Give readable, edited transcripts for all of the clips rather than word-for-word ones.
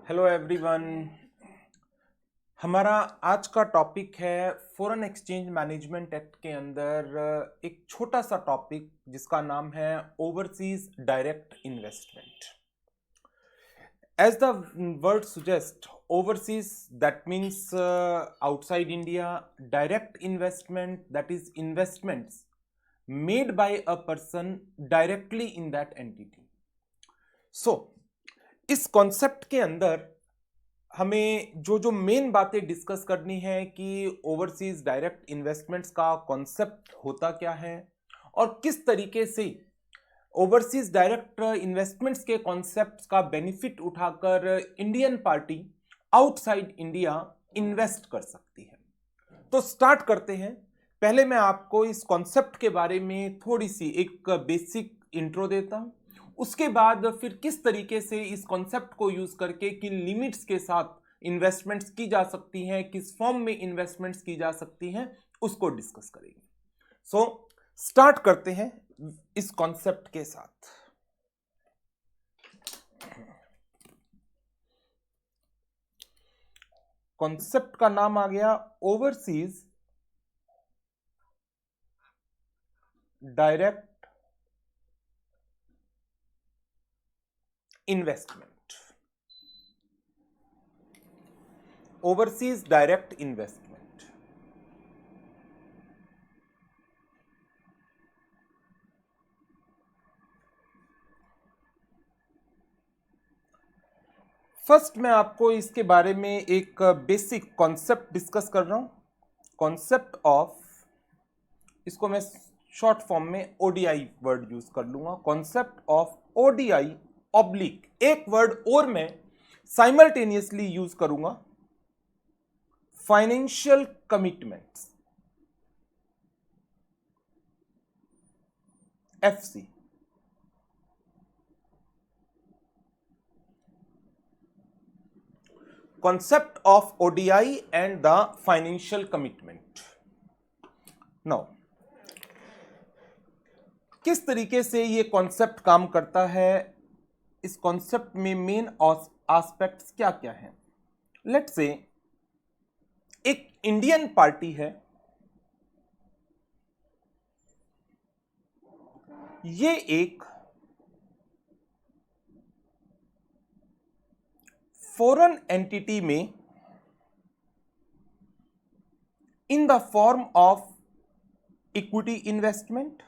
Hello everyone. हमारा आज का टॉपिक है फॉरेन एक्सचेंज मैनेजमेंट एक्ट के अंदर एक छोटा सा टॉपिक जिसका नाम है overseas direct investment. As the word suggest, overseas that means outside India, direct investment that is investments made by a person directly in that entity. So, इस concept के अंदर हमें जो मेन बातें डिस्कस करनी है कि ओवरसीज डायरेक्ट इन्वेस्टमेंट्स का कॉन्सेप्ट होता क्या है और किस तरीके से ओवरसीज डायरेक्ट इन्वेस्टमेंट्स के कॉन्सेप्ट्स का बेनिफिट उठाकर Indian party outside India invest कर सकती है। तो स्टार्ट करते हैं। पहले मैं आपको इस कॉन्सेप्ट के बारे में थोड़ी सी एक बेसिक इंट्रो देता हूं, उसके बाद फिर किस तरीके से इस कॉन्सेप्ट को यूज करके किन लिमिट्स के साथ इन्वेस्टमेंट्स की जा सकती हैं, किस फॉर्म में इन्वेस्टमेंट्स की जा सकती हैं, उसको डिस्कस करेंगे। सो स्टार्ट करते हैं इस कॉन्सेप्ट के साथ। कॉन्सेप्ट का नाम आ गया overseas direct investment. Overseas direct investment first मैं आपको इसके बारे में एक बेसिक कॉन्सेप्ट डिस्कस कर रहा हूं। कॉन्सेप्ट ऑफ, इसको मैं शॉर्ट फॉर्म में ओडीआई वर्ड यूज कर लूंगा। कॉन्सेप्ट ऑफ ओडीआई ऑब्लिक एक वर्ड और मैं साइमल्टेनियसली यूज करूंगा, financial commitments, FC. concept of ODI and the financial commitment. Now, किस तरीके से ये कॉन्सेप्ट काम करता है, इस कॉन्सेप्ट में मेन एस्पेक्ट्स क्या क्या हैं। लेट्स से एक इंडियन पार्टी है, ये एक फॉरेन एंटिटी में इन the form of equity investment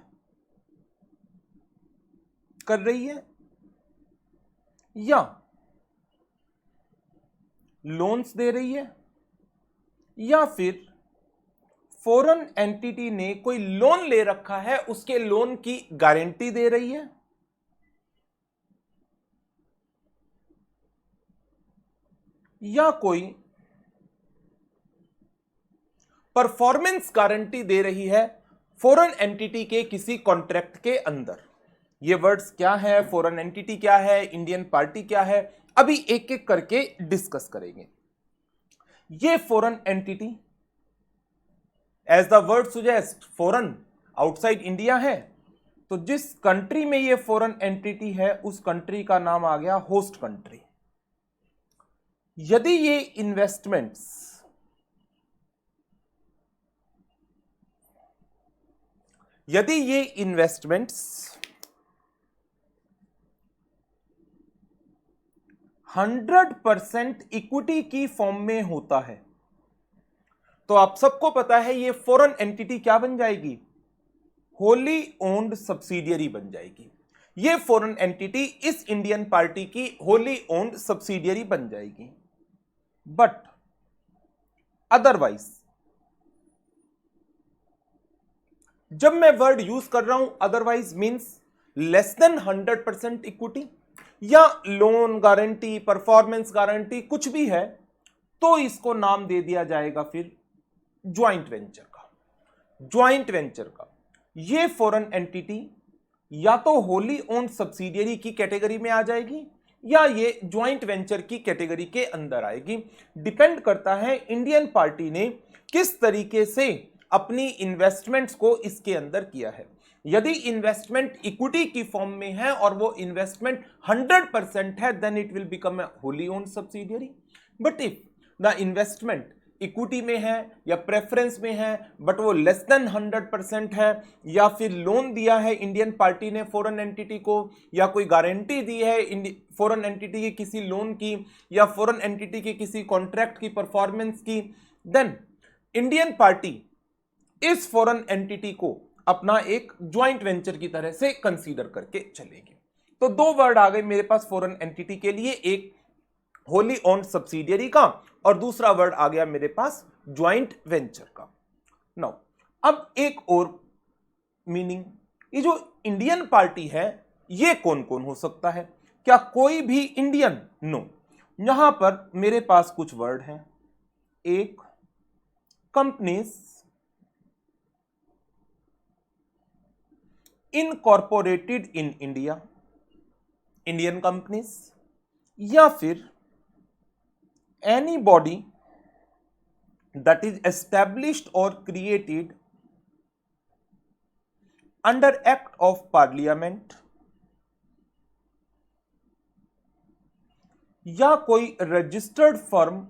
कर रही है या लोन्स दे रही है, या फिर फॉरेन एंटिटी ने कोई लोन ले रखा है, उसके लोन की गारंटी दे रही है, या कोई परफॉर्मेंस गारंटी दे रही है फॉरेन एंटिटी के किसी कॉन्ट्रैक्ट के अंदर। ये वर्ड्स क्या है, फॉरेन एंटिटी क्या है, इंडियन पार्टी क्या है, अभी एक एक करके डिस्कस करेंगे। ये foreign entity, as the word suggest, foreign outside India है, तो जिस कंट्री में ये फॉरेन एंटिटी है उस कंट्री का नाम आ गया होस्ट कंट्री। यदि ये इन्वेस्टमेंट्स यदि ये इन्वेस्टमेंट्स 100% इक्विटी की फॉर्म में होता है, तो आप सबको पता है ये फॉरेन एंटिटी क्या बन जाएगी, होली ओन्ड सब्सिडियरी बन जाएगी। ये फॉरेन एंटिटी इस इंडियन पार्टी की होली ओन्ड सब्सिडियरी बन जाएगी। बट अदरवाइज, जब मैं वर्ड यूज कर रहा हूं otherwise means less than 100% equity या लोन गारंटी, परफॉर्मेंस गारंटी, कुछ भी है, तो इसको नाम दे दिया जाएगा फिर ज्वाइंट वेंचर का। ज्वाइंट वेंचर का ये फॉरेन एंटिटी या तो होली ओन्ड सब्सिडियरी की कैटेगरी में आ जाएगी या ये ज्वाइंट वेंचर की कैटेगरी के अंदर आएगी। डिपेंड करता है इंडियन पार्टी ने किस तरीके से अपनी इन्वेस्टमेंट्स को इसके अंदर किया है। यदि इन्वेस्टमेंट इक्विटी की फॉर्म में है और वो इन्वेस्टमेंट 100% है, then it will become a wholly owned subsidiary. But if the investment equity में है या प्रेफरेंस में है बट वो लेस देन 100% है, या फिर लोन दिया है इंडियन पार्टी ने फॉरेन एंटिटी को, या कोई गारंटी दी है फॉरेन एंटिटी के किसी लोन की या फॉरेन एंटिटी के किसी कॉन्ट्रैक्ट की परफॉर्मेंस की, देन इंडियन पार्टी इस फॉरेन एंटिटी को अपना एक ज्वाइंट वेंचर की तरह से कंसीडर करके चलेगी। तो दो वर्ड आ गए मेरे पास फॉरेन एंटिटी के लिए, एक होली ओन्ड सब्सिडियरी का और दूसरा वर्ड आ गया मेरे पास ज्वाइंट वेंचर का। नाउ अब एक और मीनिंग, ये जो इंडियन पार्टी है ये कौन कौन हो सकता है? क्या कोई भी इंडियन? नो। यहां पर मेरे पास कुछ वर्ड हैं। एक, companies incorporated in India, Indian companies, या फिर anybody that is established or created under act of parliament, या कोई registered firm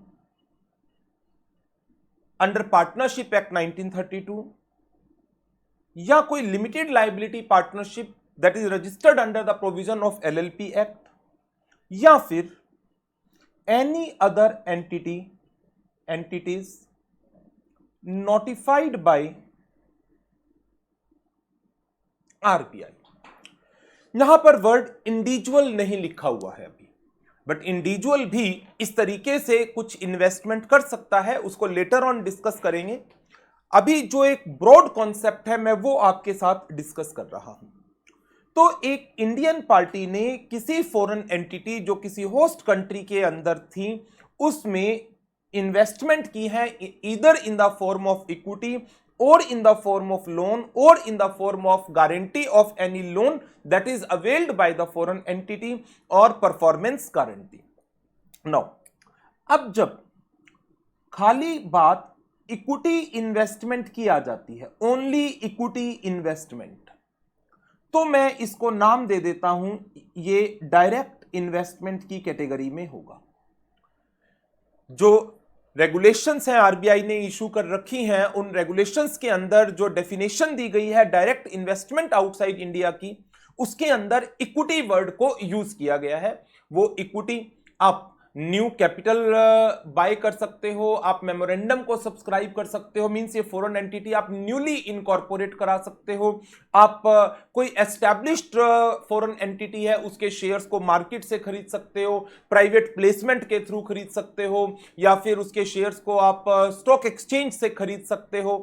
under partnership act 1932, या कोई limited liability partnership that is registered under the provision of LLP act, या फिर any other entities notified by RBI। यहां पर word individual नहीं लिखा हुआ है अभी, बट इंडिविजुअल भी इस तरीके से कुछ इन्वेस्टमेंट कर सकता है, उसको लेटर ऑन डिस्कस करेंगे। अभी जो एक ब्रॉड कॉन्सेप्ट है मैं वो आपके साथ डिस्कस कर रहा हूं। तो एक इंडियन पार्टी ने किसी फॉरेन एंटिटी जो किसी होस्ट कंट्री के अंदर थी उसमें इन्वेस्टमेंट की है, either in the form of equity और in the form of loan और in the form of guarantee of any loan that is availed by the foreign entity और परफॉर्मेंस गारंटी। नाउ अब जब खाली बात इक्विटी इन्वेस्टमेंट की आ जाती है, ओनली इक्विटी इन्वेस्टमेंट, तो मैं इसको नाम दे देता हूं, ये डायरेक्ट इन्वेस्टमेंट की कैटेगरी में होगा। जो रेगुलेशंस हैं आरबीआई ने इशू कर रखी हैं, उन रेगुलेशंस के अंदर जो डेफिनेशन दी गई है डायरेक्ट इन्वेस्टमेंट आउटसाइड इंडिया की, उसके अंदर इक्विटी वर्ड को यूज किया गया है। वो इक्विटी आप न्यू कैपिटल बाय कर सकते हो, आप मेमोरेंडम को सब्सक्राइब कर सकते हो, मींस ये फॉरेन एंटिटी आप न्यूली इनकॉर्पोरेट करा सकते हो, आप कोई एस्टैब्लिश्ड फॉरेन एंटिटी है उसके शेयर्स को मार्केट से खरीद सकते हो, प्राइवेट प्लेसमेंट के थ्रू खरीद सकते हो, या फिर उसके शेयर्स को आप स्टॉक एक्सचेंज से खरीद सकते हो।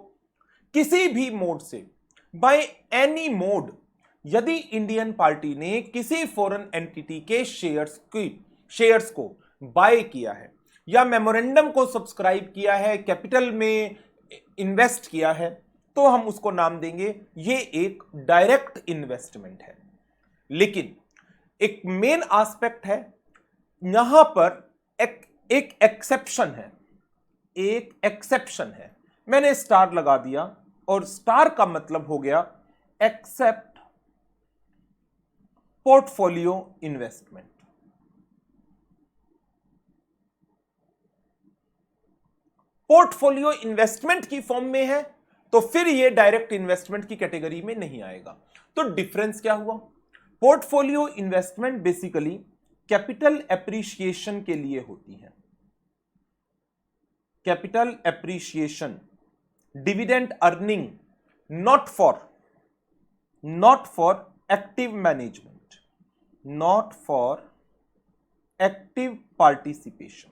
किसी भी मोड से, बाय एनी मोड, यदि इंडियन पार्टी ने किसी फॉरेन एंटिटी के शेयर्स को बाय किया है या मेमोरेंडम को सब्सक्राइब किया है, कैपिटल में इन्वेस्ट किया है, तो हम उसको नाम देंगे ये एक डायरेक्ट इन्वेस्टमेंट है। लेकिन एक मेन एस्पेक्ट है यहां पर, एक एक्सेप्शन है, एक एक्सेप्शन है। मैंने स्टार लगा दिया और स्टार का मतलब हो गया except portfolio investment. Portfolio investment की फॉर्म में है तो फिर ये डायरेक्ट इन्वेस्टमेंट की कैटेगरी में नहीं आएगा। तो डिफरेंस क्या हुआ? Portfolio investment basically capital appreciation के लिए होती है, capital appreciation, dividend earning, not for active management, not for active participation,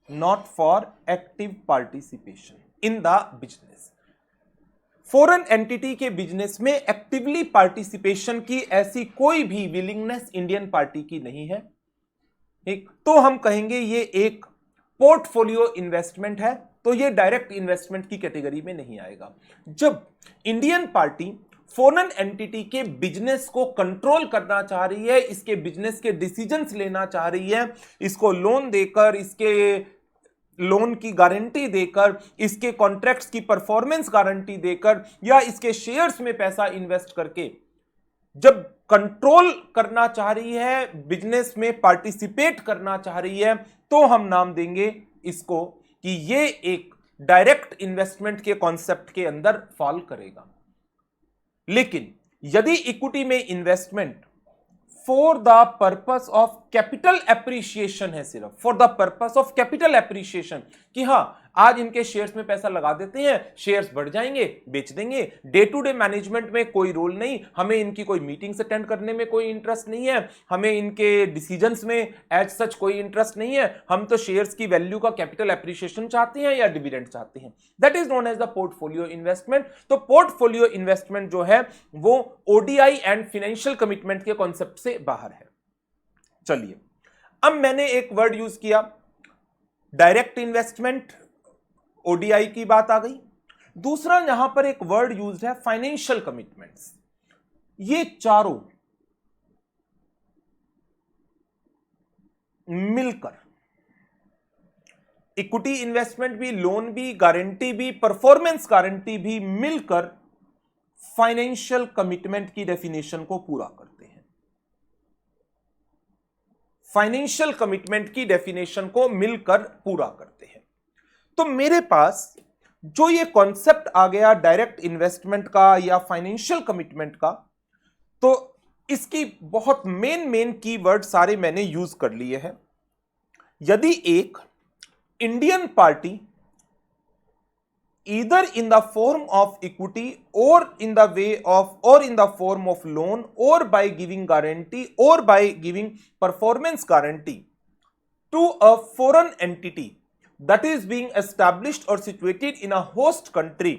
not for active participation in the business। Foreign entity के बिजनेस में एक्टिवली पार्टिसिपेशन की ऐसी कोई भी विलिंगनेस इंडियन पार्टी की नहीं है, ठीक? तो हम कहेंगे ये एक पोर्टफोलियो इन्वेस्टमेंट है, तो ये डायरेक्ट इन्वेस्टमेंट की कैटेगरी में नहीं आएगा। जब इंडियन पार्टी फॉरेन एंटिटी के बिजनेस को कंट्रोल करना चाह रही है, इसके बिजनेस के डिसीजंस लेना चाह रही है, इसको लोन देकर, इसके लोन की गारंटी देकर, इसके कॉन्ट्रैक्ट्स की परफॉर्मेंस गारंटी देकर या इसके शेयर्स में पैसा इन्वेस्ट करके जब कंट्रोल करना चाह रही है, बिजनेस में पार्टिसिपेट करना चाह रही है, तो हम नाम देंगे इसको कि ये एक डायरेक्ट इन्वेस्टमेंट के कॉन्सेप्ट के अंदर फॉल करेगा। लेकिन यदि इक्विटी में investment for the purpose of capital appreciation है, सिर्फ for the purpose of capital appreciation, कि हां आज इनके शेयर्स में पैसा लगा देते हैं, शेयर्स बढ़ जाएंगे, बेच देंगे, डे टू डे मैनेजमेंट में कोई रोल नहीं, हमें इनकी कोई मीटिंग्स अटेंड करने में कोई इंटरेस्ट नहीं है, हमें इनके डिसीजंस में एज सच कोई इंटरेस्ट नहीं है, हम तो शेयर्स की वैल्यू का कैपिटल एप्रिसिएशन चाहते हैं या डिविडेंड चाहते हैं, that is known as the portfolio investment. तो पोर्टफोलियो इन्वेस्टमेंट जो है वो ओडीआई एंड फाइनेंशियल कमिटमेंट के कॉन्सेप्ट से बाहर है। चलिए, अब मैंने एक वर्ड यूज किया, डायरेक्ट इन्वेस्टमेंट, ओडीआई की बात आ गई। दूसरा यहां पर एक वर्ड यूज है फाइनेंशियल कमिटमेंट्स। ये चारों मिलकर, इक्विटी इन्वेस्टमेंट भी, लोन भी, गारंटी भी, परफॉर्मेंस गारंटी भी मिलकर फाइनेंशियल कमिटमेंट की डेफिनेशन को पूरा करते हैं। फाइनेंशियल कमिटमेंट की डेफिनेशन को मिलकर पूरा करते हैं। तो मेरे पास जो ये कॉन्सेप्ट आ गया डायरेक्ट इन्वेस्टमेंट का या फाइनेंशियल कमिटमेंट का, तो इसकी बहुत मेन कीवर्ड सारे मैंने यूज कर लिए हैं। यदि एक Indian party either in the form of equity or in the way of or in the form of loan or by giving guarantee or by giving performance guarantee to a foreign entity that is being established or situated in a host country,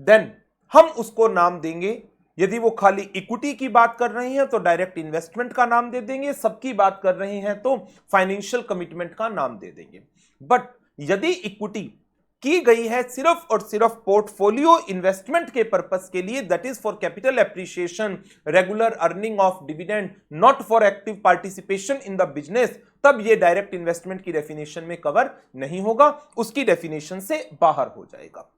then हम उसको नाम देंगे, यदि वो खाली equity की बात कर रहे हैं तो डायरेक्ट इन्वेस्टमेंट का नाम दे देंगे, सबकी बात कर रहे हैं तो फाइनेंशियल कमिटमेंट का नाम दे देंगे। बट यदि इक्विटी की गई है सिर्फ और सिर्फ पोर्टफोलियो इन्वेस्टमेंट के पर्पस के लिए, that is for capital appreciation, regular earning of dividend, not for active participation in the business, तब ये डायरेक्ट इन्वेस्टमेंट की डेफिनेशन में कवर नहीं होगा, उसकी डेफिनेशन से बाहर हो जाएगा।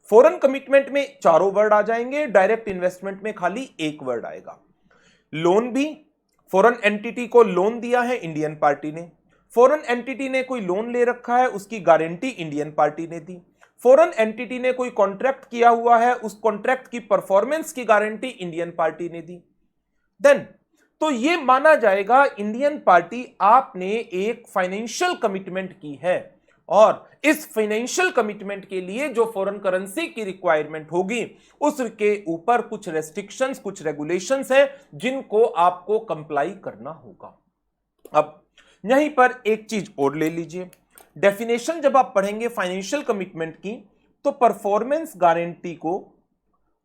फॉरेन कमिटमेंट में चारों वर्ड आ जाएंगे, डायरेक्ट इन्वेस्टमेंट में खाली एक वर्ड आएगा। लोन भी, फॉरेन एंटिटी को लोन दिया है इंडियन पार्टी ने, फॉरेन एंटिटी ने कोई लोन ले रखा है, उसकी गारंटी इंडियन पार्टी ने दी, फॉरेन एंटिटी ने कोई कॉन्ट्रैक्ट किया हुआ है, उस कॉन्ट्रैक्ट की परफॉर्मेंस की गारंटी इंडियन पार्टी ने दी। देन तो ये माना जाएगा इंडियन पार्टी आपने एक फाइनेंशियल कमिटमेंट की है, और इस फाइनेंशियल कमिटमेंट के लिए जो फॉरेन करेंसी की रिक्वायरमेंट होगी उसके ऊपर कुछ रेस्ट्रिक्शंस, कुछ रेगुलेशंस हैं जिनको आपको कंप्लाई करना होगा। अब यहीं पर एक चीज और ले लीजिए, डेफिनेशन जब आप पढ़ेंगे फाइनेंशियल कमिटमेंट की, तो परफॉर्मेंस गारंटी को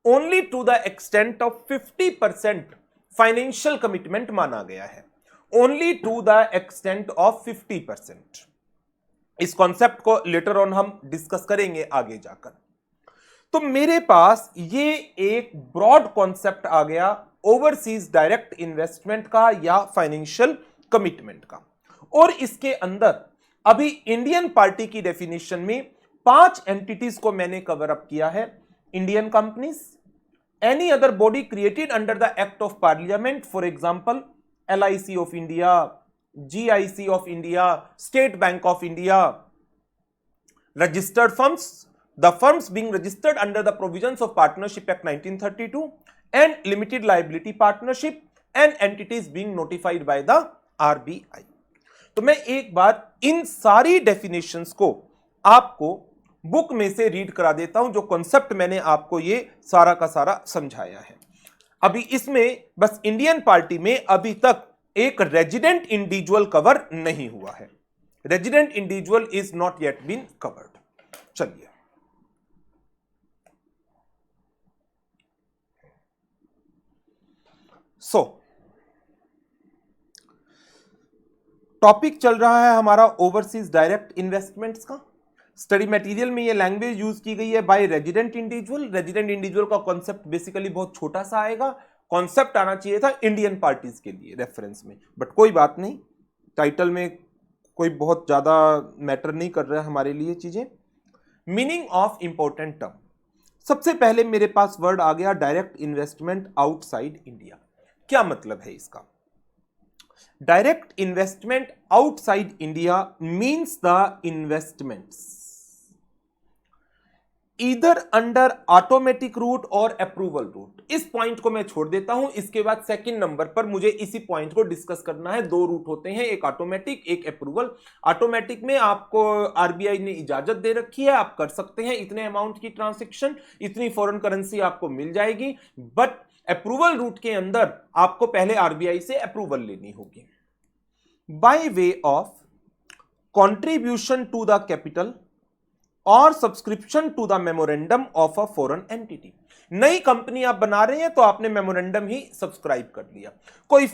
only to the extent of 50% financial commitment माना गया है, only to the extent of 50%। इस कॉन्सेप्ट को लेटर ऑन हम डिस्कस करेंगे आगे जाकर। तो मेरे पास ये एक ब्रॉड कॉन्सेप्ट आ गया ओवरसीज डायरेक्ट इन्वेस्टमेंट का या फाइनेंशियल कमिटमेंट का, और इसके अंदर अभी इंडियन पार्टी की डेफिनेशन में 5 एंटिटीज को मैंने कवर अप किया है। Indian companies, any other body created under the act of parliament, for example LIC of India, GIC of India, state bank of India, registered firms, the firms being registered under the provisions of partnership act 1932 and limited liability partnership and entities being notified by the RBI। तो मैं एक बार इन सारी definitions को आपको book में से read करा देता हूं, जो कॉन्सेप्ट मैंने आपको ये सारा का सारा समझाया है। अभी इसमें बस इंडियन पार्टी में अभी तक एक रेजिडेंट इंडिविजुअल कवर नहीं हुआ है, resident individual is not yet been covered. चलिए, टॉपिक चल रहा है हमारा ओवरसीज डायरेक्ट इन्वेस्टमेंट्स का। स्टडी मटेरियल में ये लैंग्वेज यूज की गई है by resident individual. Resident individual का कॉन्सेप्ट बेसिकली बहुत छोटा सा आएगा, कॉन्सेप्ट आना चाहिए था इंडियन पार्टीज के लिए रेफरेंस में, बट कोई बात नहीं, टाइटल में कोई बहुत ज्यादा मैटर नहीं कर रहा है हमारे लिए चीजें। मीनिंग ऑफ इंपॉर्टेंट टर्म, सबसे पहले मेरे पास वर्ड आ गया डायरेक्ट इन्वेस्टमेंट आउटसाइड इंडिया। क्या मतलब है इसका? Direct investment outside India means the investments either under automatic route और अप्रूवल रूट। इस पॉइंट को मैं छोड़ देता हूं, इसके बाद सेकंड नंबर पर मुझे इसी पॉइंट को डिस्कस करना है। दो रूट होते हैं, एक ऑटोमेटिक एक अप्रूवल। ऑटोमेटिक में आपको आरबीआई ने इजाजत दे रखी है, आप कर सकते हैं इतने अमाउंट की ट्रांजैक्शन, इतनी फॉरेन करेंसी आपको मिल जाएगी। बट अप्रूवल रूट के अंदर आपको पहले आरबीआई से अप्रूवल लेनी होगी। By way of contribution to the capital और subscription to the memorandum of a foreign entity. नई कंपनी आप बना रहे हैं तो आपने मेमोरेंडम ही सब्सक्राइब कर लिया। कोई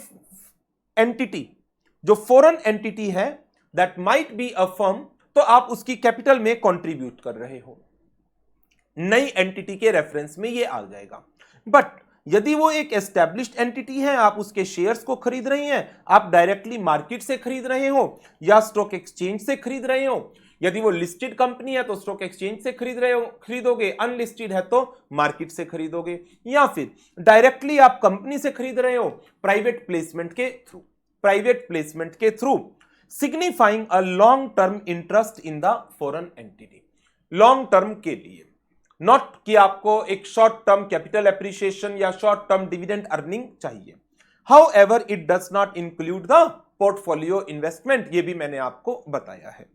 एंटिटी जो फॉरेन एंटिटी है, that might be a firm, तो आप उसकी कैपिटल में कंट्रीब्यूट कर रहे हो, नई एंटिटी के रेफरेंस में ये आ जाएगा। बट यदि वो एक एस्टैब्लिश्ड एंटिटी है, आप उसके शेयर्स को खरीद रहे हैं, आप डायरेक्टली मार्केट से खरीद रहे हो या स्टॉक एक्सचेंज से खरीद रहे हो। यदि वो लिस्टेड कंपनी है तो स्टॉक एक्सचेंज से खरीदोगे, अनलिस्टेड है तो मार्केट से खरीदोगे, या फिर डायरेक्टली आप कंपनी से खरीद रहे हो प्राइवेट प्लेसमेंट के through, signifying a long term interest in the foreign entity. Long term के लिए, नॉट कि आपको एक शॉर्ट टर्म कैपिटल एप्रिसिएशन या शॉर्ट टर्म डिविडेंड अर्निंग चाहिए। However it does not include the portfolio investment, ये भी मैंने आपको बताया है।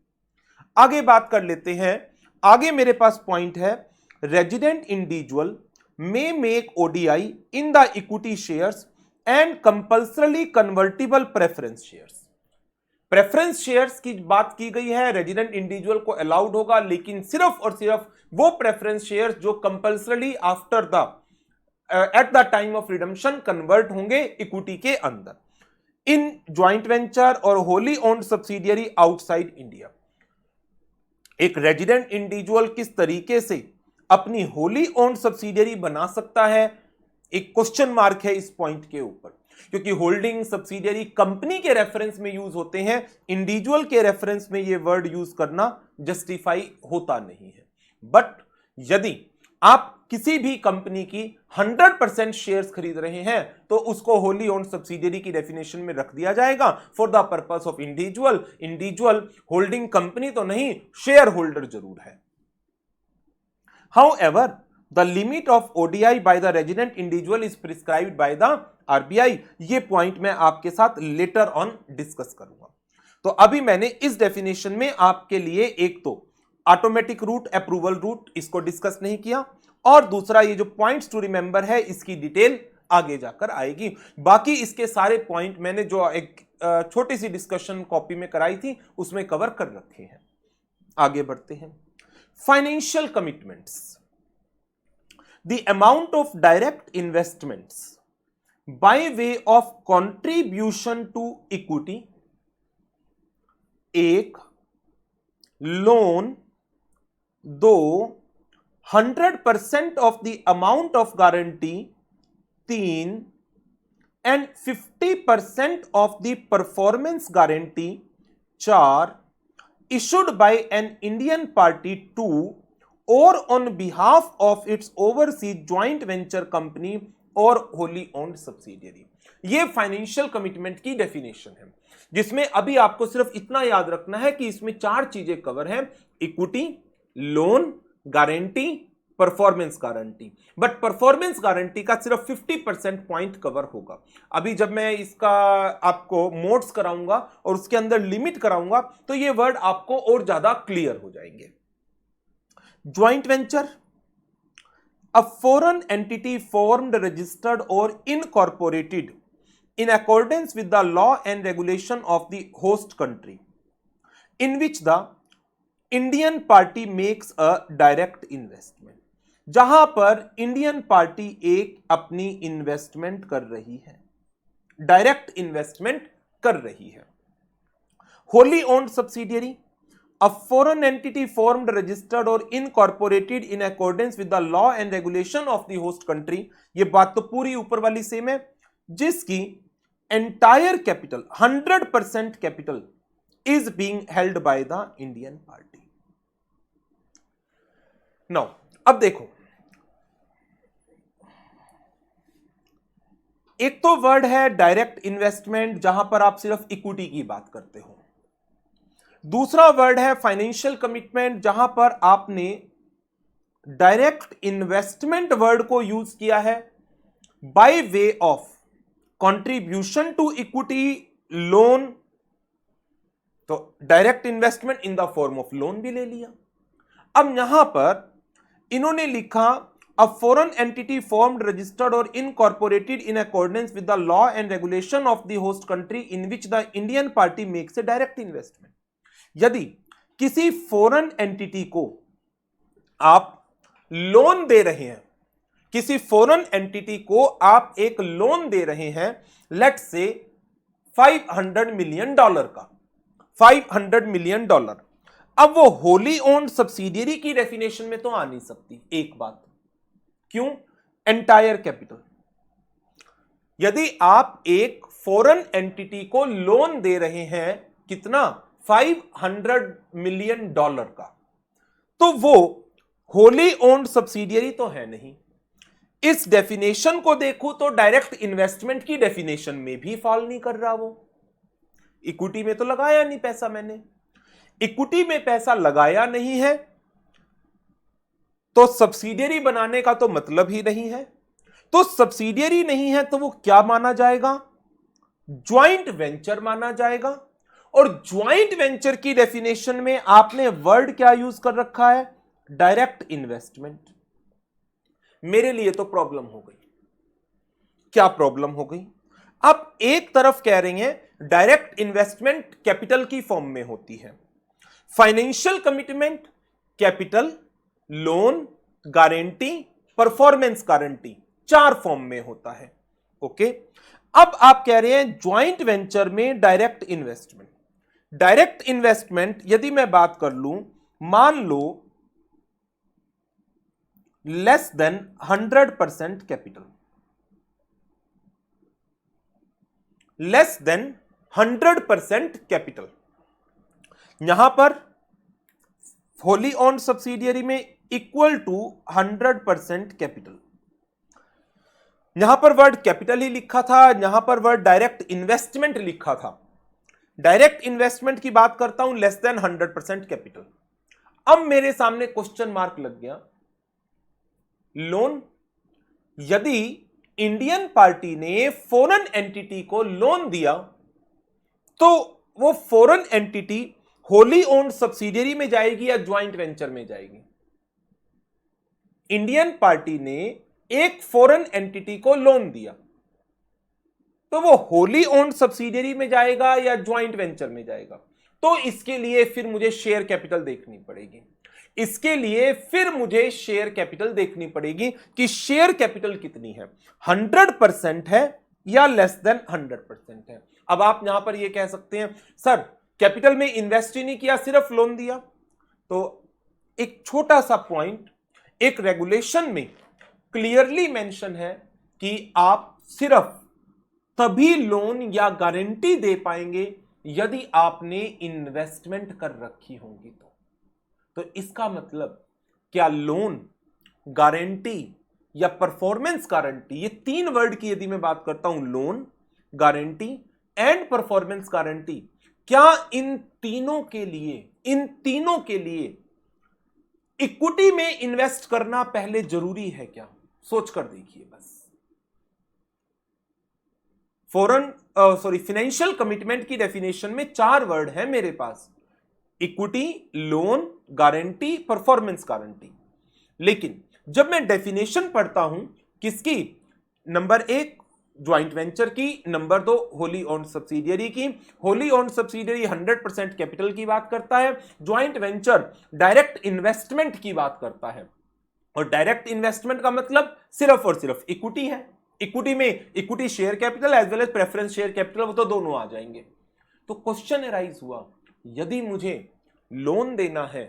आगे बात कर लेते हैं। आगे मेरे पास पॉइंट है, resident individual may make ODI in the equity shares and compulsorily convertible preference shares. Preference shares की बात की गई है, रेजिडेंट इंडिविजुअल को अलाउड होगा, लेकिन सिर्फ और सिर्फ वो प्रेफरेंस शेयर्स जो compulsorily after the at the time of redemption convert होंगे इक्विटी के अंदर इन ज्वाइंट वेंचर और wholly owned subsidiary outside India. एक रेजिडेंट इंडिविजुअल किस तरीके से अपनी होली ओन्ड सब्सिडियरी बना सकता है, एक क्वेश्चन मार्क है इस पॉइंट के ऊपर, क्योंकि होल्डिंग सब्सिडियरी कंपनी के रेफरेंस में यूज होते हैं, इंडिविजुअल के रेफरेंस में यह वर्ड यूज करना जस्टिफाई होता नहीं है। बट यदि आप किसी भी कंपनी की 100% शेयर्स खरीद रहे हैं तो उसको होली ओन्ड सब्सिडियरी की डेफिनेशन में रख दिया जाएगा for the purpose of individual. Individual holding company तो नहीं, शेयर होल्डर जरूर है। However the limit of ODI by the resident individual is prescribed by the RBI. ये पॉइंट मैं आपके साथ लेटर ऑन डिस्कस करूंगा। तो अभी मैंने इस डेफिनेशन में आपके लिए एक तो ऑटोमेटिक रूट, अप्रूवल रूट, इसको डिस्कस नहीं किया, और दूसरा ये जो पॉइंट्स टू रिमेंबर है इसकी डिटेल आगे जाकर आएगी। बाकी इसके सारे पॉइंट मैंने जो एक छोटी सी डिस्कशन कॉपी में कराई थी उसमें कवर कर रखे हैं। आगे बढ़ते हैं। Financial commitments, the amount of direct investments by way of contribution to equity, एक, लोन, दो, 100% of the amount of guarantee, 3, and 50% of the performance guarantee, 4, issued by an Indian party to or on behalf of its overseas joint venture company और wholly owned subsidiary। ये financial commitment की definition है, जिसमें अभी आपको सिर्फ इतना याद रखना है कि इसमें 4 चीजें कवर हैं, equity, loan, guarantee, performance guarantee. But performance guarantee का सिर्फ 50% पॉइंट कवर होगा। अभी जब मैं इसका आपको मोड्स कराऊंगा और उसके अंदर लिमिट कराऊंगा तो ये वर्ड आपको और ज्यादा क्लियर हो जाएंगे। ज्वाइंट वेंचर, अ फॉरेन एंटिटी फॉर्म्ड, रजिस्टर्ड और incorporated in accordance with the law and regulation of the host country in which the Indian party makes a direct investment। जहां पर इंडियन पार्टी एक अपनी इन्वेस्टमेंट कर रही है, डायरेक्ट इन्वेस्टमेंट कर रही है। Wholly owned subsidiary, a foreign entity formed, registered और incorporated in accordance with the law and regulation of the host country. ये बात तो पूरी ऊपर वाली सेम है, जिसकी entire capital, 100% capital is being held by the Indian party. Now, अब देखो, एक तो वर्ड है डायरेक्ट इन्वेस्टमेंट जहां पर आप सिर्फ इक्विटी की बात करते हो, दूसरा वर्ड है फाइनेंशियल कमिटमेंट जहां पर आपने डायरेक्ट इन्वेस्टमेंट वर्ड को यूज किया है by way of contribution to equity, loan, तो direct investment in the form of loan भी ले लिया। अब यहां पर इन्होंने लिखा a foreign entity formed, registered or incorporated in accordance with the law and regulation of the host country in which the Indian party makes a direct investment. यदि किसी फॉरेन एंटिटी को आप लोन दे रहे हैं, किसी फॉरेन एंटिटी को आप एक लोन दे रहे हैं, लेट्स से $500 मिलियन का, $500 मिलियन, अब वो होली ओन्ड सब्सिडियरी की डेफिनेशन में तो आ नहीं सकती। एक बात, क्यों? Entire capital. यदि आप एक फॉरेन एंटिटी को लोन दे रहे हैं, कितना? $500 मिलियन का, तो वो होली ओन्ड सब्सिडियरी तो है नहीं। इस डेफिनेशन को देखो तो डायरेक्ट इन्वेस्टमेंट की डेफिनेशन में भी फॉल नहीं कर रहा। वो इक्विटी में तो लगाया नहीं पैसा, मैंने इक्विटी में पैसा लगाया नहीं है, तो सब्सिडियरी बनाने का तो मतलब ही नहीं है। तो सब्सिडियरी नहीं है तो वो क्या माना जाएगा? ज्वाइंट वेंचर माना जाएगा। और ज्वाइंट वेंचर की डेफिनेशन में आपने वर्ड क्या यूज कर रखा है? Direct investment. मेरे लिए तो प्रॉब्लम हो गई। क्या प्रॉब्लम हो गई? आप एक तरफ कह रहे हैं डायरेक्ट इन्वेस्टमेंट कैपिटल की फॉर्म में होती है, financial commitment capital, loan, guarantee, performance guarantee, 4 form में होता है। ओके, अब आप कह रहे हैं ज्वाइंट वेंचर में डायरेक्ट इन्वेस्टमेंट। डायरेक्ट इन्वेस्टमेंट यदि मैं बात कर लूं, मान लो less than 100% capital, less than 100% capital, यहां पर होली ओन्ड सब्सिडियरी में इक्वल टू 100% कैपिटल। यहां पर वर्ड कैपिटल ही लिखा था, यहां पर वर्ड डायरेक्ट इन्वेस्टमेंट लिखा था। डायरेक्ट इन्वेस्टमेंट की बात करता हूं, लेस देन 100% कैपिटल। अब मेरे सामने क्वेश्चन मार्क लग गया, लोन। यदि इंडियन पार्टी ने फॉरेन एंटिटी को लोन दिया तो वो foreign entity Holi owned subsidiary में जाएगी या ज्वाइंट वेंचर में जाएगी? इंडियन पार्टी ने एक फॉरेन एंटिटी को लोन दिया तो वो होली ओन्ड सब्सिडियरी में जाएगा या ज्वाइंट वेंचर में जाएगा? तो इसके लिए फिर मुझे शेयर कैपिटल देखनी पड़ेगी। इसके लिए फिर मुझे शेयर कैपिटल देखनी पड़ेगी कि शेयर कैपिटल कितनी है, 100% है या लेस देन 100% है। अब आप यहां पर ये कह सकते हैं सर कैपिटल में इन्वेस्ट ही नहीं किया, सिर्फ लोन दिया। तो एक छोटा सा पॉइंट, एक रेगुलेशन में क्लियरली मेंशन है कि आप सिर्फ तभी लोन या गारंटी दे पाएंगे यदि आपने इन्वेस्टमेंट कर रखी होगी। तो इसका मतलब क्या लोन, गारंटी या परफॉर्मेंस गारंटी, ये 3 वर्ड की यदि मैं बात करता हूं, loan, guarantee and performance guarantee, क्या इन तीनों के लिए इक्विटी में इन्वेस्ट करना पहले जरूरी है क्या? सोच कर देखिए बस। फाइनेंशियल कमिटमेंट की डेफिनेशन में 4 वर्ड है मेरे पास, equity, loan, guarantee, performance guarantee. लेकिन जब मैं डेफिनेशन पढ़ता हूं किसकी, नंबर 1 ज्वाइंट वेंचर की, नंबर 2 होली ओन्ड सब्सिडियरी की। होली ओन्ड सब्सिडियरी 100% कैपिटल की बात करता है, ज्वाइंट वेंचर डायरेक्ट इन्वेस्टमेंट की बात करता है। और डायरेक्ट इन्वेस्टमेंट का मतलब सिर्फ और सिर्फ इक्विटी है। इक्विटी में equity share capital as well as preference share capital, वो तो दोनों आ जाएंगे। तो क्वेश्चन अराइज हुआ, यदि मुझे लोन देना है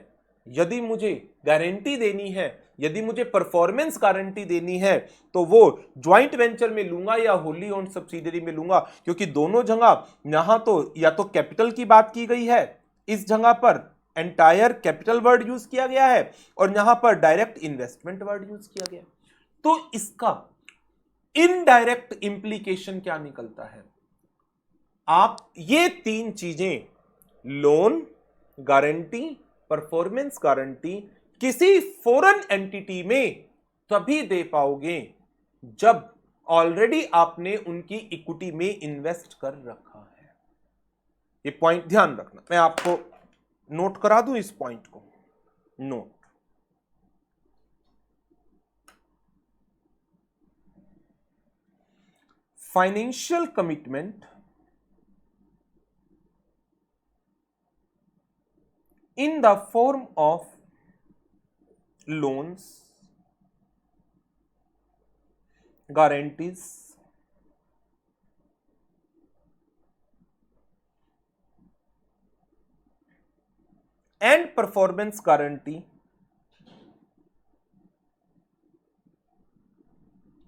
यदि मुझे गारंटी देनी है, यदि मुझे परफॉर्मेंस गारंटी देनी है, तो वो ज्वाइंट वेंचर में लूंगा या होली ओन्ड सब्सिडियरी में लूंगा, क्योंकि दोनों जगह यहां तो या तो कैपिटल की बात की गई है, इस जगह पर एंटायर कैपिटल वर्ड यूज किया गया है, और यहां पर डायरेक्ट इन्वेस्टमेंट वर्ड यूज किया गया। तो इसका इनडायरेक्ट इंप्लीकेशन क्या निकलता है? आप ये तीन चीजें, लोन गारंटी, परफॉर्मेंस गारंटी, किसी फॉरेन एंटिटी में तभी दे पाओगे जब ऑलरेडी आपने उनकी इक्विटी में इन्वेस्ट कर रखा है। ये पॉइंट ध्यान रखना, मैं आपको नोट करा दूं इस पॉइंट को। Note, financial commitment in the form of loans, guarantees, and performance guarantee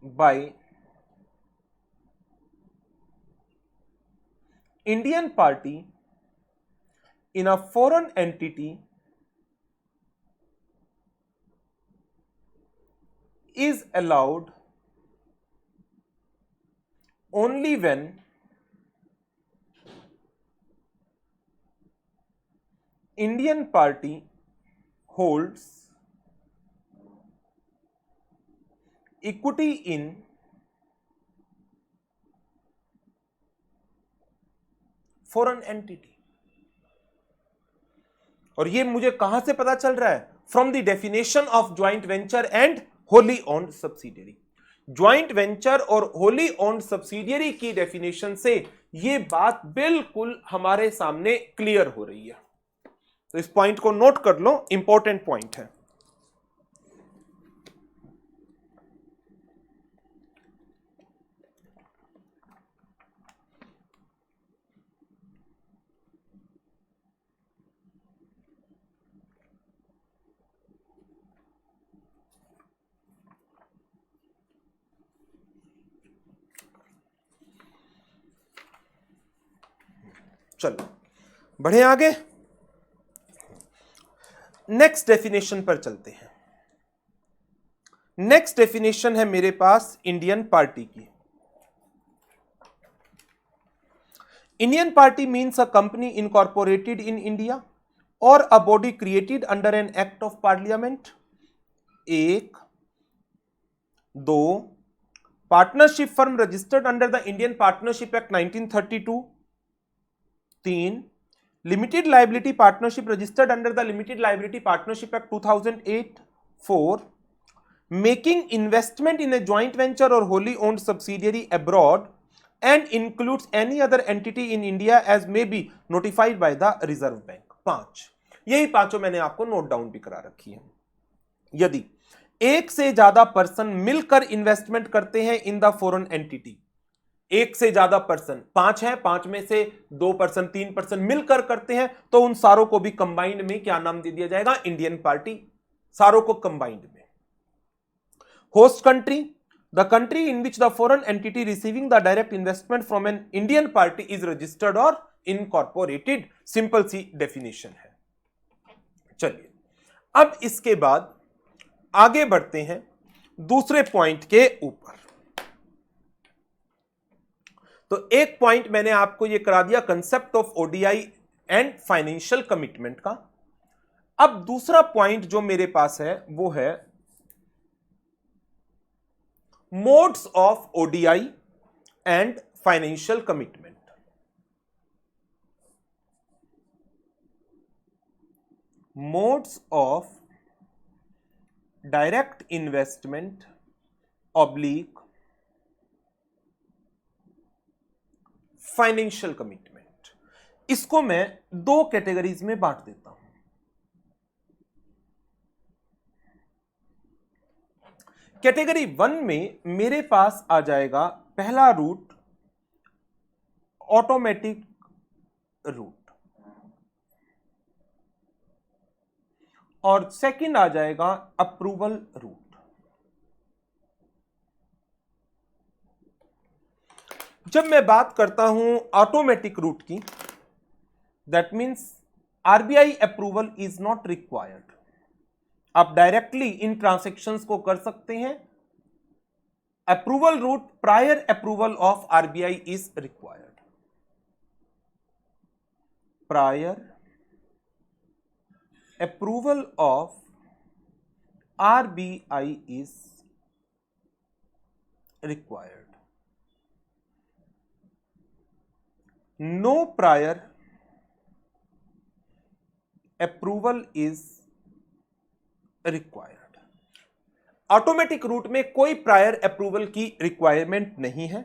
by Indian party in a foreign entity is allowed only when Indian party holds equity in foreign entity। और ये मुझे कहां से पता चल रहा है? From the definition of joint venture and Holi owned subsidiary. Joint venture और होली ओन्ड सब्सिडियरी की डेफिनेशन से ये बात बिल्कुल हमारे सामने क्लियर हो रही है। तो इस पॉइंट को नोट कर लो, इंपॉर्टेंट पॉइंट है। चलो बढ़े आगे, नेक्स्ट डेफिनेशन पर चलते हैं। नेक्स्ट डेफिनेशन है मेरे पास इंडियन पार्टी की। Indian party means a company incorporated in India और a body created under an act of parliament. 1, 2, partnership firm registered under the Indian partnership act 1932। 3, limited liability partnership registered under the limited liability partnership act 2008। 4, making investment in a joint venture और wholly owned subsidiary abroad and includes any other entity in India as may be notified by the Reserve Bank। 5, यही पांचों मैंने आपको note down भी करा रखी है। यदि एक से ज्यादा पर्सन मिलकर इन्वेस्टमेंट करते हैं इन द फॉरेन एंटिटी, एक से ज्यादा पर्सन, 5 है, 5 में से 2 पर्सन 3 पर्सन मिलकर करते हैं, तो उन सारों को भी कंबाइंड में क्या नाम दे दिया जाएगा? Indian party. सारों को कंबाइंड में। Host country, the country in which the foreign entity receiving the direct investment from an Indian party is registered or incorporated। Simple सी डेफिनेशन है। चलिए अब इसके बाद आगे बढ़ते हैं दूसरे पॉइंट के ऊपर। तो एक पॉइंट मैंने आपको यह करा दिया, concept of ODI and financial commitment का। अब दूसरा पॉइंट जो मेरे पास है वो है modes of ODI and financial commitment. Modes of direct investment oblique financial commitment. इसको मैं 2 कैटेगरीज में बांट देता हूं। कैटेगरी 1 में मेरे पास आ जाएगा पहला रूट, ऑटोमेटिक रूट। और सेकंड आ जाएगा अप्रूवल रूट। जब मैं बात करता हूं ऑटोमेटिक रूट की, that means RBI approval is not required. आप डायरेक्टली इन ट्रांजैक्शंस को कर सकते हैं। Approval route, prior approval of RBI is required. Prior approval of RBI is required. No prior approval is required। Automatic route में कोई prior approval की requirement नहीं है।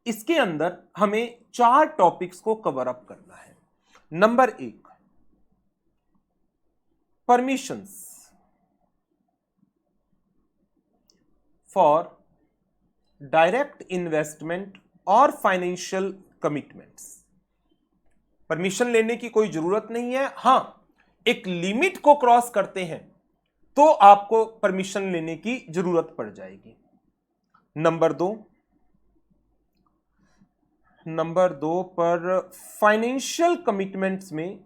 इसके अंदर हमें 4 टॉपिक्स को कवर अप करना है। Number 1, permissions for direct investment और फाइनेंशियल कमिटमेंट्स। परमिशन लेने की कोई जरूरत नहीं है। हां, एक लिमिट को क्रॉस करते हैं तो आपको परमिशन लेने की जरूरत पड़ जाएगी। नंबर 2 पर फाइनेंशियल कमिटमेंट्स में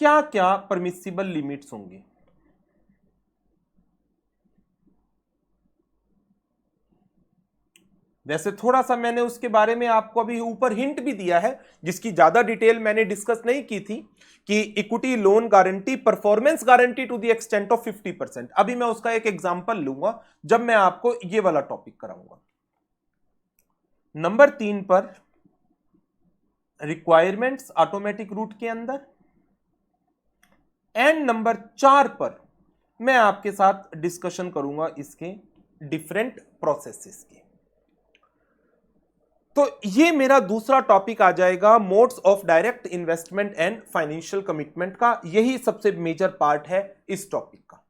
क्या क्या परमिसिबल लिमिट्स होंगे। वैसे थोड़ा सा मैंने उसके बारे में आपको अभी ऊपर हिंट भी दिया है, जिसकी ज्यादा डिटेल मैंने डिस्कस नहीं की थी, कि equity loan guarantee, performance guarantee to the extent of 50%। अभी मैं उसका एक एग्जांपल लूंगा जब मैं आपको ये वाला टॉपिक कराऊंगा। नंबर 3 पर रिक्वायरमेंट्स ऑटोमेटिक रूट के अंदर, एंड नंबर 4 पर मैं आपके साथ डिस्कशन करूंगा इसके डिफरेंट प्रोसेसेस की। तो ये मेरा दूसरा टॉपिक आ जाएगा, modes of direct investment and financial commitment का। यही सबसे मेजर पार्ट है इस टॉपिक का,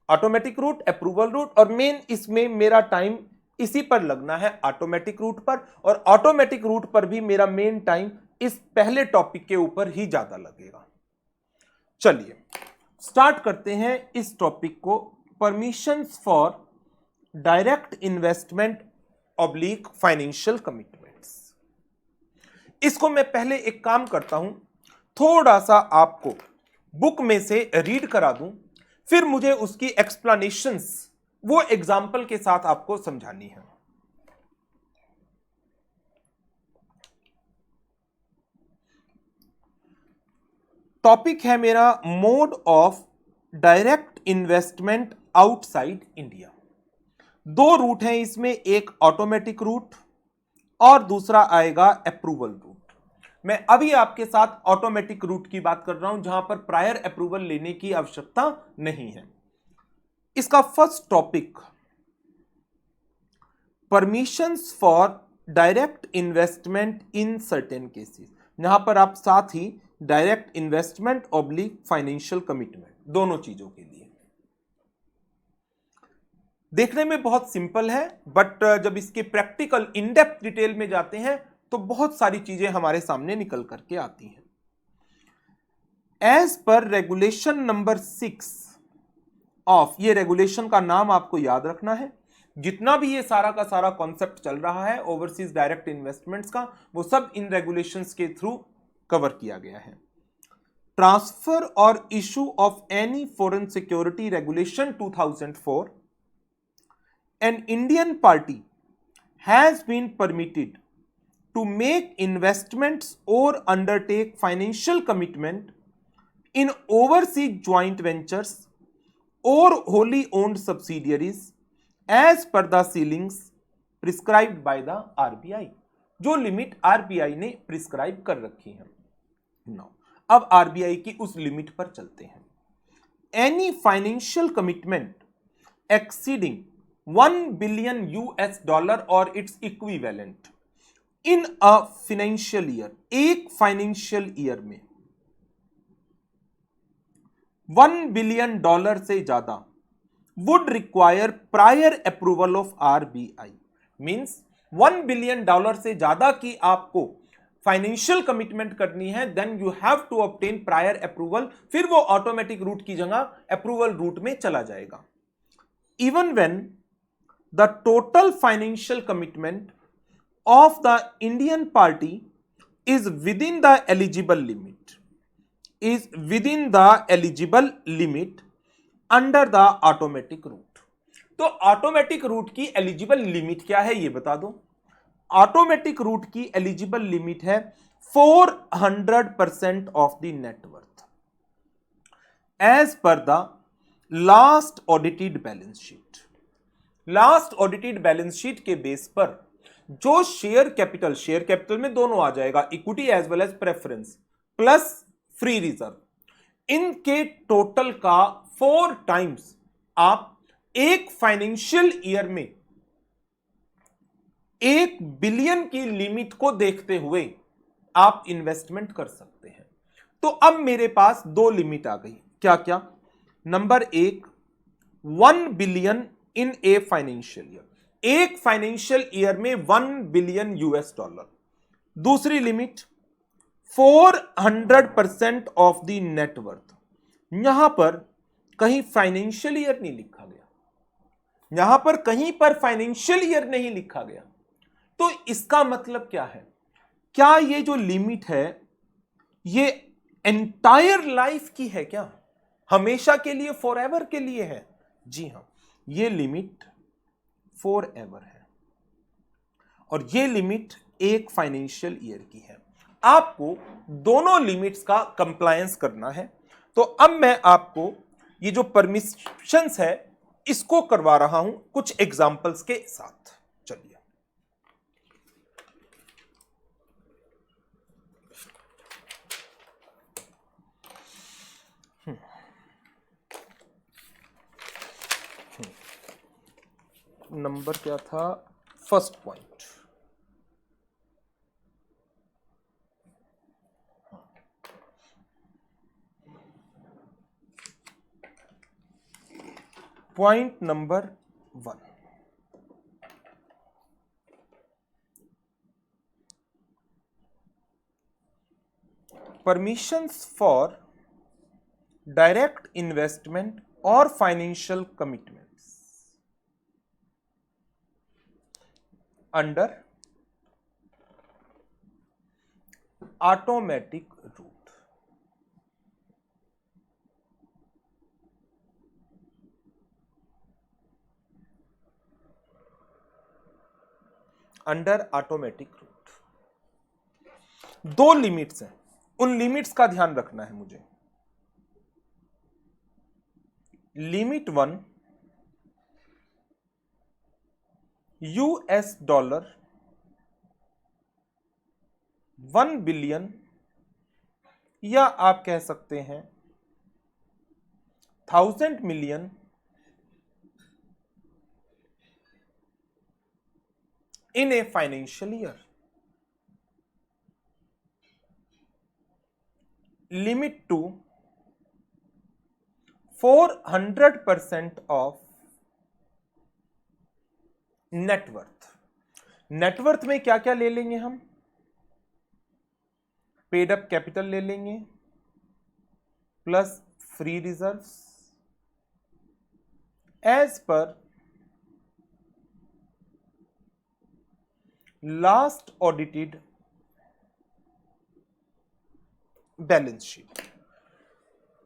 ऑटोमेटिक रूट, अप्रूवल रूट, और मेन इसमें मेरा टाइम इसी पर लगना है, ऑटोमेटिक रूट पर। और ऑटोमेटिक रूट पर भी मेरा मेन टाइम इस पहले टॉपिक के ऊपर ही ज्यादा लगेगा। चलिए स्टार्ट करते हैं इस टॉपिक को, permissions for direct investment oblique financial commitments. इसको मैं पहले एक काम करता हूं, थोड़ा सा आपको बुक में से रीड करा दूं, फिर मुझे उसकी एक्सप्लेनेशंस वो एग्जाम्पल के साथ आपको समझानी है। टॉपिक है मेरा mode of direct investment outside India. 2 route हैं इसमें, एक ऑटोमेटिक रूट और दूसरा आएगा अप्रूवल रूट। मैं अभी आपके साथ ऑटोमेटिक रूट की बात कर रहा हूं, जहां पर प्रायर अप्रूवल लेने की आवश्यकता नहीं है। इसका first topic, permissions for direct investment in certain cases. यहां पर आप साथ ही direct investment oblique financial commitment, दोनों चीजों के लिए। देखने में बहुत सिंपल है, बट जब इसके प्रैक्टिकल इन डेप्थ डिटेल में जाते हैं तो बहुत सारी चीजें हमारे सामने निकल करके आती हैं। As per regulation number 6 of, ये रेगुलेशन का नाम आपको याद रखना है। जितना भी ये सारा का सारा कॉन्सेप्ट चल रहा है ओवरसीज डायरेक्ट इन्वेस्टमेंट्स का, वो सब इन रेगुलेशंस के थ्रू कवर किया गया है। ट्रांसफर और issue of any foreign security regulation 2004, an Indian party has been permitted to make investments or undertake financial commitment in overseas joint ventures or wholly owned subsidiaries as per the ceilings prescribed by the RBI। जो limit RBI ने prescribe कर रखी है। Now, अब RBI की उस limit पर चलते हैं। Any financial commitment exceeding $1 billion or its equivalent in a financial year, एक फाइनेंशियल ईयर में $1 billion से ज्यादा would require prior approval of RBI। Means $1 billion से ज्यादा की आपको फाइनेंशियल कमिटमेंट करनी है, then you have to obtain prior approval, फिर वो ऑटोमेटिक रूट की जगह अप्रूवल रूट में चला जाएगा। Even when the total financial commitment of the Indian party is within the eligible limit under the automatic route. तो ऑटोमेटिक रूट की eligible limit क्या है ये बता दो। ऑटोमेटिक रूट की एलिजिबल लिमिट है 400% of the net worth as per the last audited balance sheet. Last audited balance sheet के बेस पर जो शेयर कैपिटल में दोनों आ जाएगा, equity as well as preference plus free reserve, इनके टोटल का 4 टाइम्स आप एक फाइनेंशियल ईयर में 1 बिलियन की लिमिट को देखते हुए आप इन्वेस्टमेंट कर सकते हैं। तो अब मेरे पास 2 लिमिट आ गई, क्या क्या। Number 1, 1 billion in a financial year, एक फाइनेंशियल ईयर में 1 बिलियन यूएस डॉलर। दूसरी लिमिट 400% ऑफ द नेटवर्थ। यहां पर कहीं फाइनेंशियल ईयर नहीं लिखा गया, यहां पर कहीं पर फाइनेंशियल ईयर नहीं लिखा गया। तो इसका मतलब क्या है, क्या ये जो लिमिट है ये एंटायर लाइफ की है क्या, हमेशा के लिए, फॉरएवर के लिए है? जी हां, ये लिमिट फॉरएवर है और ये लिमिट एक फाइनेंशियल ईयर की है। आपको दोनों लिमिट्स का कंप्लायंस करना है। तो अब मैं आपको ये जो परमिशंस है इसको करवा रहा हूं कुछ एग्जांपल्स के साथ। चलिए, नंबर क्या था, first point. Point number 1, permissions for direct investment और financial commitments under automatic route. Under automatic route 2 limits हैं, उन लिमिट्स का ध्यान रखना है मुझे। लिमिट 1, यूएस डॉलर 1 बिलियन, या आप कह सकते हैं 1000 million in a financial year. Limit 2, 400% of net worth. Net worth में क्या क्या ले लेंगे हम, पेड अप कैपिटल ले लेंगे plus free reserves as per last audited balance sheet.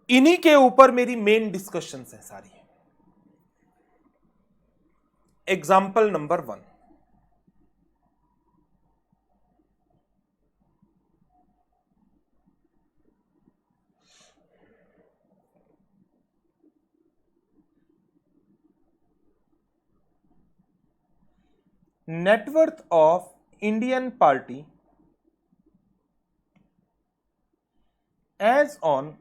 इन्हीं के ऊपर मेरी मेन डिस्कशंस है सारी। Example number 1, net worth of Indian party as on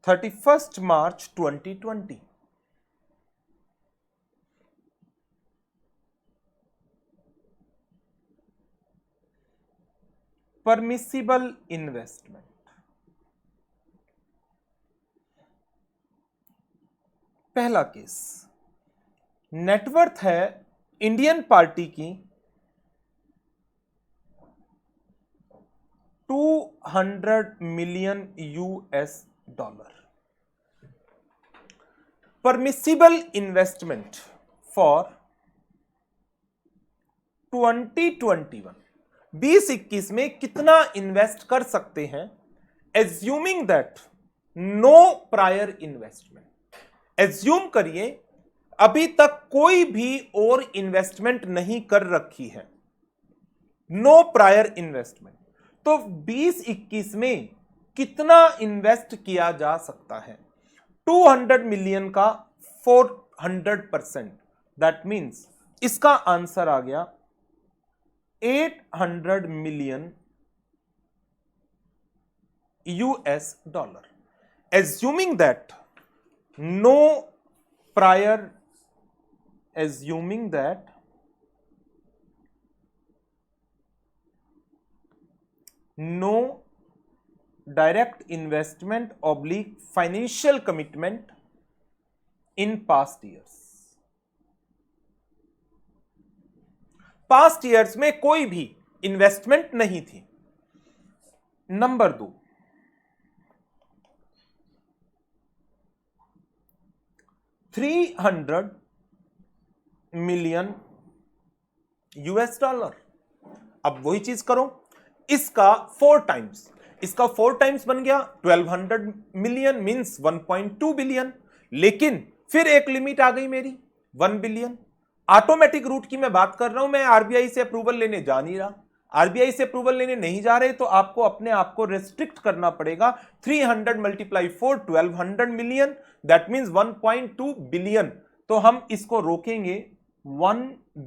31st March 2020। Permissible investment, पहला केस नेटवर्थ है इंडियन पार्टी की $200 million US. Permissible investment for 2021 2021 में कितना इन्वेस्ट कर सकते हैं? Assuming that no prior investment, assume करिए अभी तक कोई भी और इन्वेस्टमेंट नहीं कर रखी है, नो प्रायर इन्वेस्टमेंट, तो 2021 में कितना इन्वेस्ट किया जा सकता है? 200 मिलियन का 400%, दैट मीन्स इसका आंसर आ गया 800 million US. Assuming that no prior, assuming that no direct investment oblique financial commitment in past years. Past years में कोई भी इन्वेस्टमेंट नहीं थी. Number 2, 300 million US. अब वही चीज करो, इसका 4 टाइम्स, इसका 4 टाइम्स बन गया 1200 मिलियन मींस 1.2 बिलियन. लेकिन फिर एक लिमिट आ गई मेरी 1 बिलियन. ऑटोमेटिक रूट की मैं बात कर रहा हूं, मैं आरबीआई से अप्रूवल लेने जा नहीं रहा. आरबीआई से अप्रूवल लेने नहीं जा रहे तो आपको अपने आप को रेस्ट्रिक्ट करना पड़ेगा. 300 multiply 4 1200 million, that means 1.2 billion. तो हम इसको रोकेंगे 1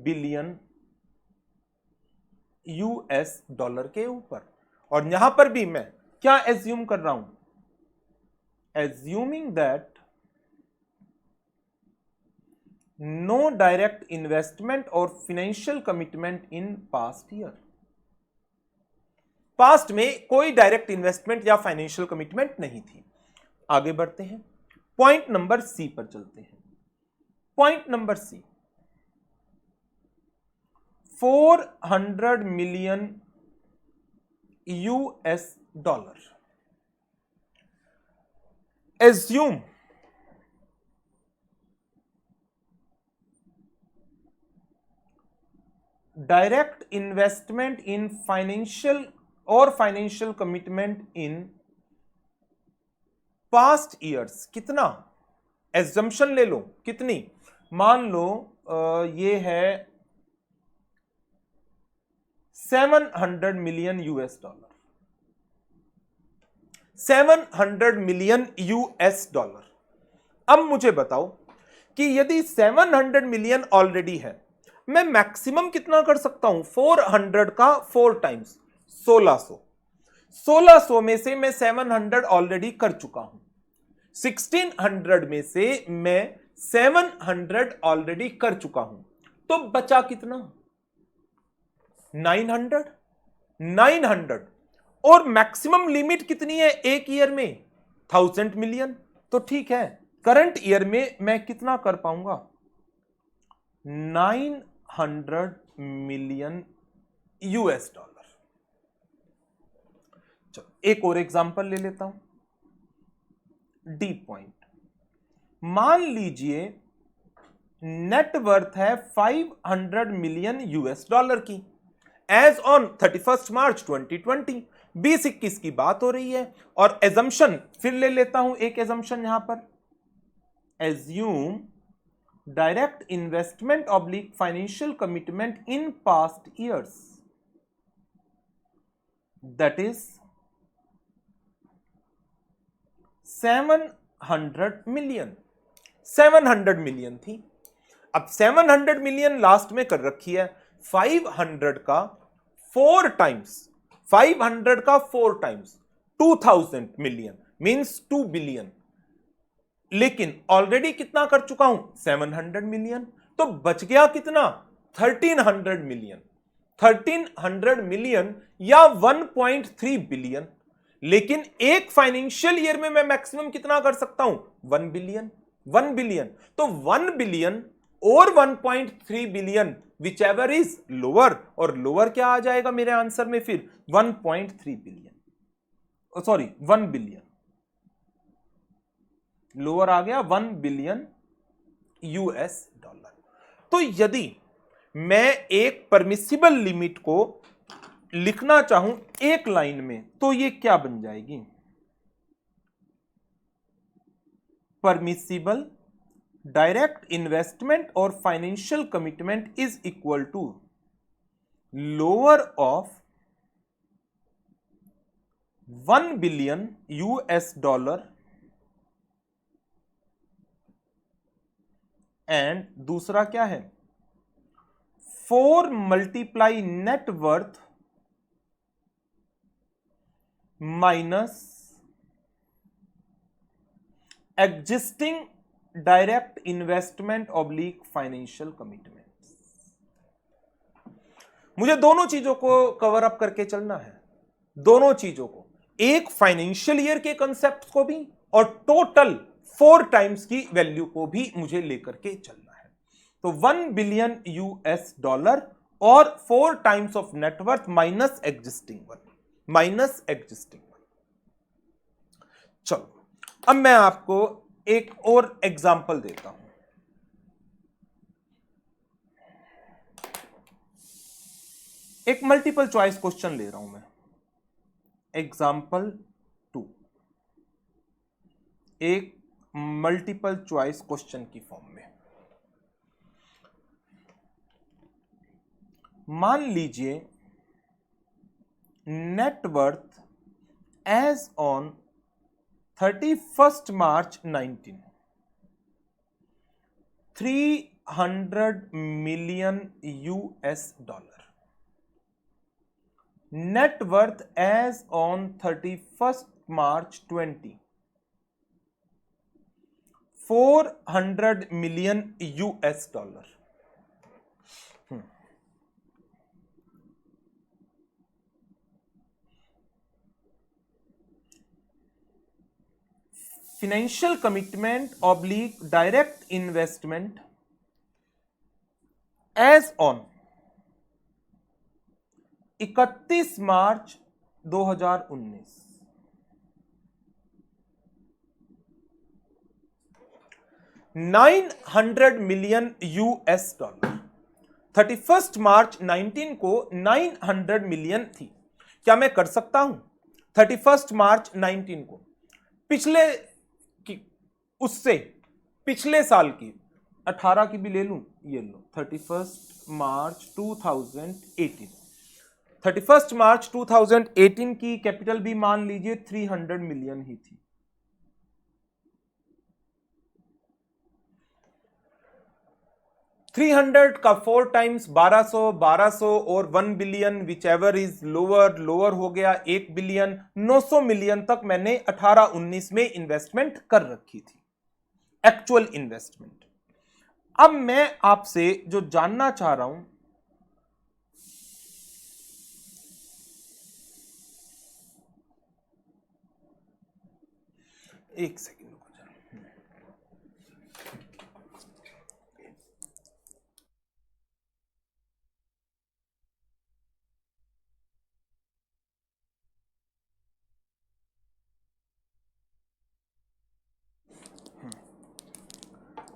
बिलियन US. के ऊपर. और यहां पर भी मैं क्या एज्यूम कर रहा हूं? Assuming that no direct investment or financial commitment in past year. Past में कोई डायरेक्ट इन्वेस्टमेंट या फाइनेंशियल कमिटमेंट नहीं थी. आगे बढ़ते हैं, पॉइंट नंबर सी पर चलते हैं. Point number C, 400 million US. Assume direct investment in financial or financial commitment in past years. कितना assumption ले लो, कितनी? मान लो ये है 700 मिलियन US. 700 million US. अब मुझे बताओ कि यदि 700 मिलियन ऑलरेडी है, मैं मैक्सिमम कितना कर सकता हूं? 400 का 4 टाइम्स 1600. 1600 में से मैं 700 ऑलरेडी कर चुका हूं. 1600 में से मैं 700 ऑलरेडी कर चुका हूं. तो बचा कितना? 900. 900 और मैक्सिमम लिमिट कितनी है एक ईयर में? 1000 मिलियन. तो ठीक है, करंट ईयर में मैं कितना कर पाऊंगा? 900 मिलियन US. चलो एक और एग्जांपल ले लेता हूं. डी पॉइंट, मान लीजिए नेट वर्थ है 500 मिलियन US. की. एज ऑन 31 मार्च 2020, 2021 की बात हो रही है. और एजम्पशन फिर ले लेता हूं, एक एजम्पशन यहां पर. Assume direct investment oblique financial commitment in past years, that is 700 million. 700 million थी. अब 700 मिलियन लास्ट में कर रखी है. 500 का 4 टाइम्स, 500 का 4 टाइम्स 2000 मिलियन मींस 2 बिलियन. लेकिन ऑलरेडी कितना कर चुका हूं? 700 मिलियन. तो बच गया कितना? 1300 मिलियन. 1300 मिलियन या 1.3 बिलियन. लेकिन एक फाइनेंशियल ईयर में मैं मैक्सिमम कितना कर सकता हूं? 1 बिलियन. 1 बिलियन. तो 1 बिलियन और 1.3 billion whichever is lower, और लोअर क्या आ जाएगा मेरे आंसर में? फिर 1.3 बिलियन. सॉरी 1 बिलियन, लोअर आ गया 1 बिलियन यूएस डॉलर। तो यदि मैं एक परमिसिबल लिमिट को लिखना चाहूं एक लाइन में तो ये क्या बन जाएगी? परमिसिबल डायरेक्ट इन्वेस्टमेंट और financial commitment is equal to lower of 1 billion US dollar and दूसरा क्या है 4 multiply net worth minus existing direct investment oblique financial commitment. मुझे दोनों चीजों को कवर अप करके चलना है, दोनों चीजों को, एक फाइनेंशियल ईयर के कंसेप्ट को भी और टोटल 4 टाइम्स की वैल्यू को भी मुझे लेकर के चलना है। तो 1 बिलियन यूएस डॉलर और 4 times of net worth minus existing one, minus existing one. चलो अब मैं आपको एक और एग्जांपल देता हूं। एक मल्टीपल चॉइस क्वेश्चन ले रहा हूं मैं, एग्जांपल 2, एक मल्टीपल चॉइस क्वेश्चन की फॉर्म में। मान लीजिए net worth as on 31st March 19, 300 million US dollar. Net worth as on 31st March 20, 400 million US dollar. Financial commitment oblique direct investment as on 31 March 2019, 900 million US dollar. 31 मार्च 19 को 900 million थी। क्या मैं कर सकता हूं 31 मार्च 19 को पिछले की, उससे पिछले साल की 18 की भी ले लूं, ये लो 31 मार्च 2018, 31 मार्च 2018 की कैपिटल भी मान लीजिए 300 मिलियन ही थी। थ्री 300 का 4 टाइम्स 1200, 1200 और 1 billion whichever is lower, lower हो गया 1 बिलियन, 900 मिलियन तक मैंने 18-19 में इन्वेस्टमेंट कर रखी थी, एक्चुअल इन्वेस्टमेंट। अब मैं आपसे जो जानना चाह रहा हूं, एक सेकेंड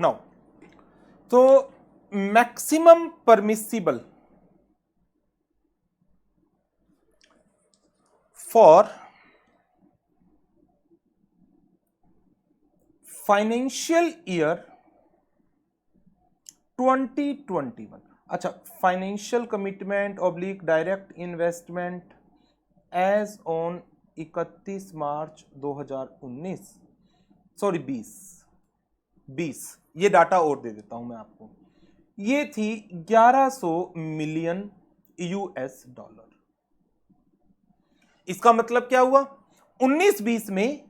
नाउ, तो maximum permissible for financial year 2021, अच्छा, financial commitment oblique direct investment as on 31 March 2019, sorry 20, ये डाटा और दे देता हूं मैं आपको, ये थी 1100 मिलियन यूएस डॉलर। इसका मतलब क्या हुआ, 19-20 में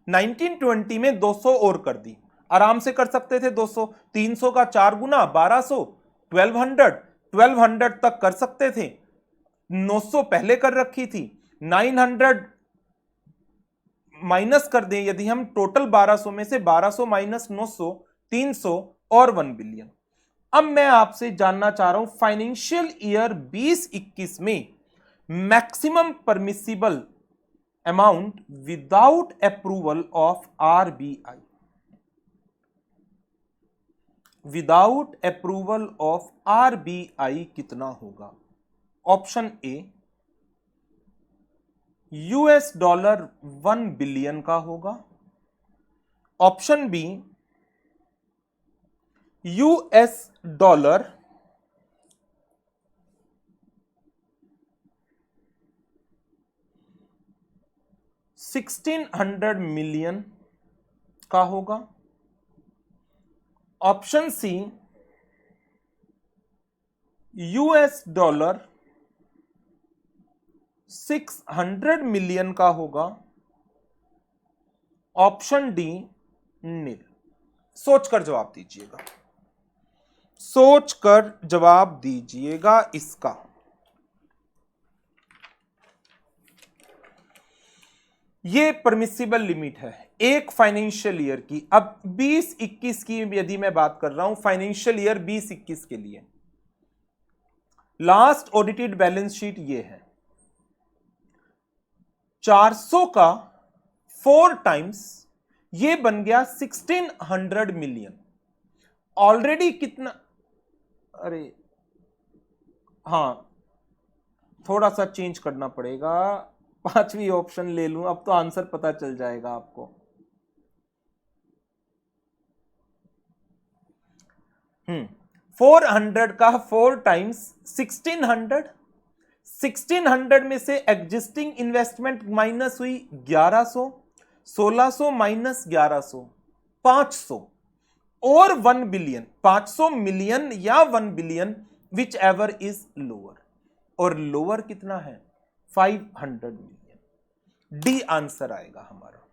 19-20 में 200 और कर दी, आराम से कर सकते थे 200, 300 का 4 गुना 1200, 1200 तक कर सकते थे, 900 पहले कर रखी थी, 900 माइनस कर दें यदि हम टोटल 1200 में से 1200 माइनस 900, 300 और 1 बिलियन। अब मैं आपसे जानना चाह रहा हूं फाइनेंशियल ईयर 20-21 में maximum permissible amount without approval of RBI, without approval of RBI कितना होगा? ऑप्शन ए $1 बिलियन का होगा, ऑप्शन बी $1600 मिलियन का होगा, ऑप्शन सी $600 मिलियन का होगा, ऑप्शन डी नील। सोचकर जवाब दीजिएगा, सोचकर जवाब दीजिएगा इसका। ये परमिसिबल लिमिट है एक फाइनेंशियल ईयर की। अब 20-21 की यदि मैं बात कर रहा हूं, फाइनेंशियल ईयर 20-21 के लिए लास्ट ऑडिटेड बैलेंस शीट ये है, 400 का 4 टाइम्स ये बन गया 1600 मिलियन। ऑलरेडी कितना, अरे हां थोड़ा सा चेंज करना पड़ेगा, 5वीं ऑप्शन ले लूं, अब तो आंसर पता चल जाएगा आपको। 400 का 4 टाइम्स 1600 में से एग्जिस्टिंग इन्वेस्टमेंट माइनस हुई 1100, 1600 माइनस 1100 500 और 1 बिलियन, 500 मिलियन या 1 billion whichever is lower, और लोअर कितना है 500 मिलियन। डी आंसर आएगा हमारा,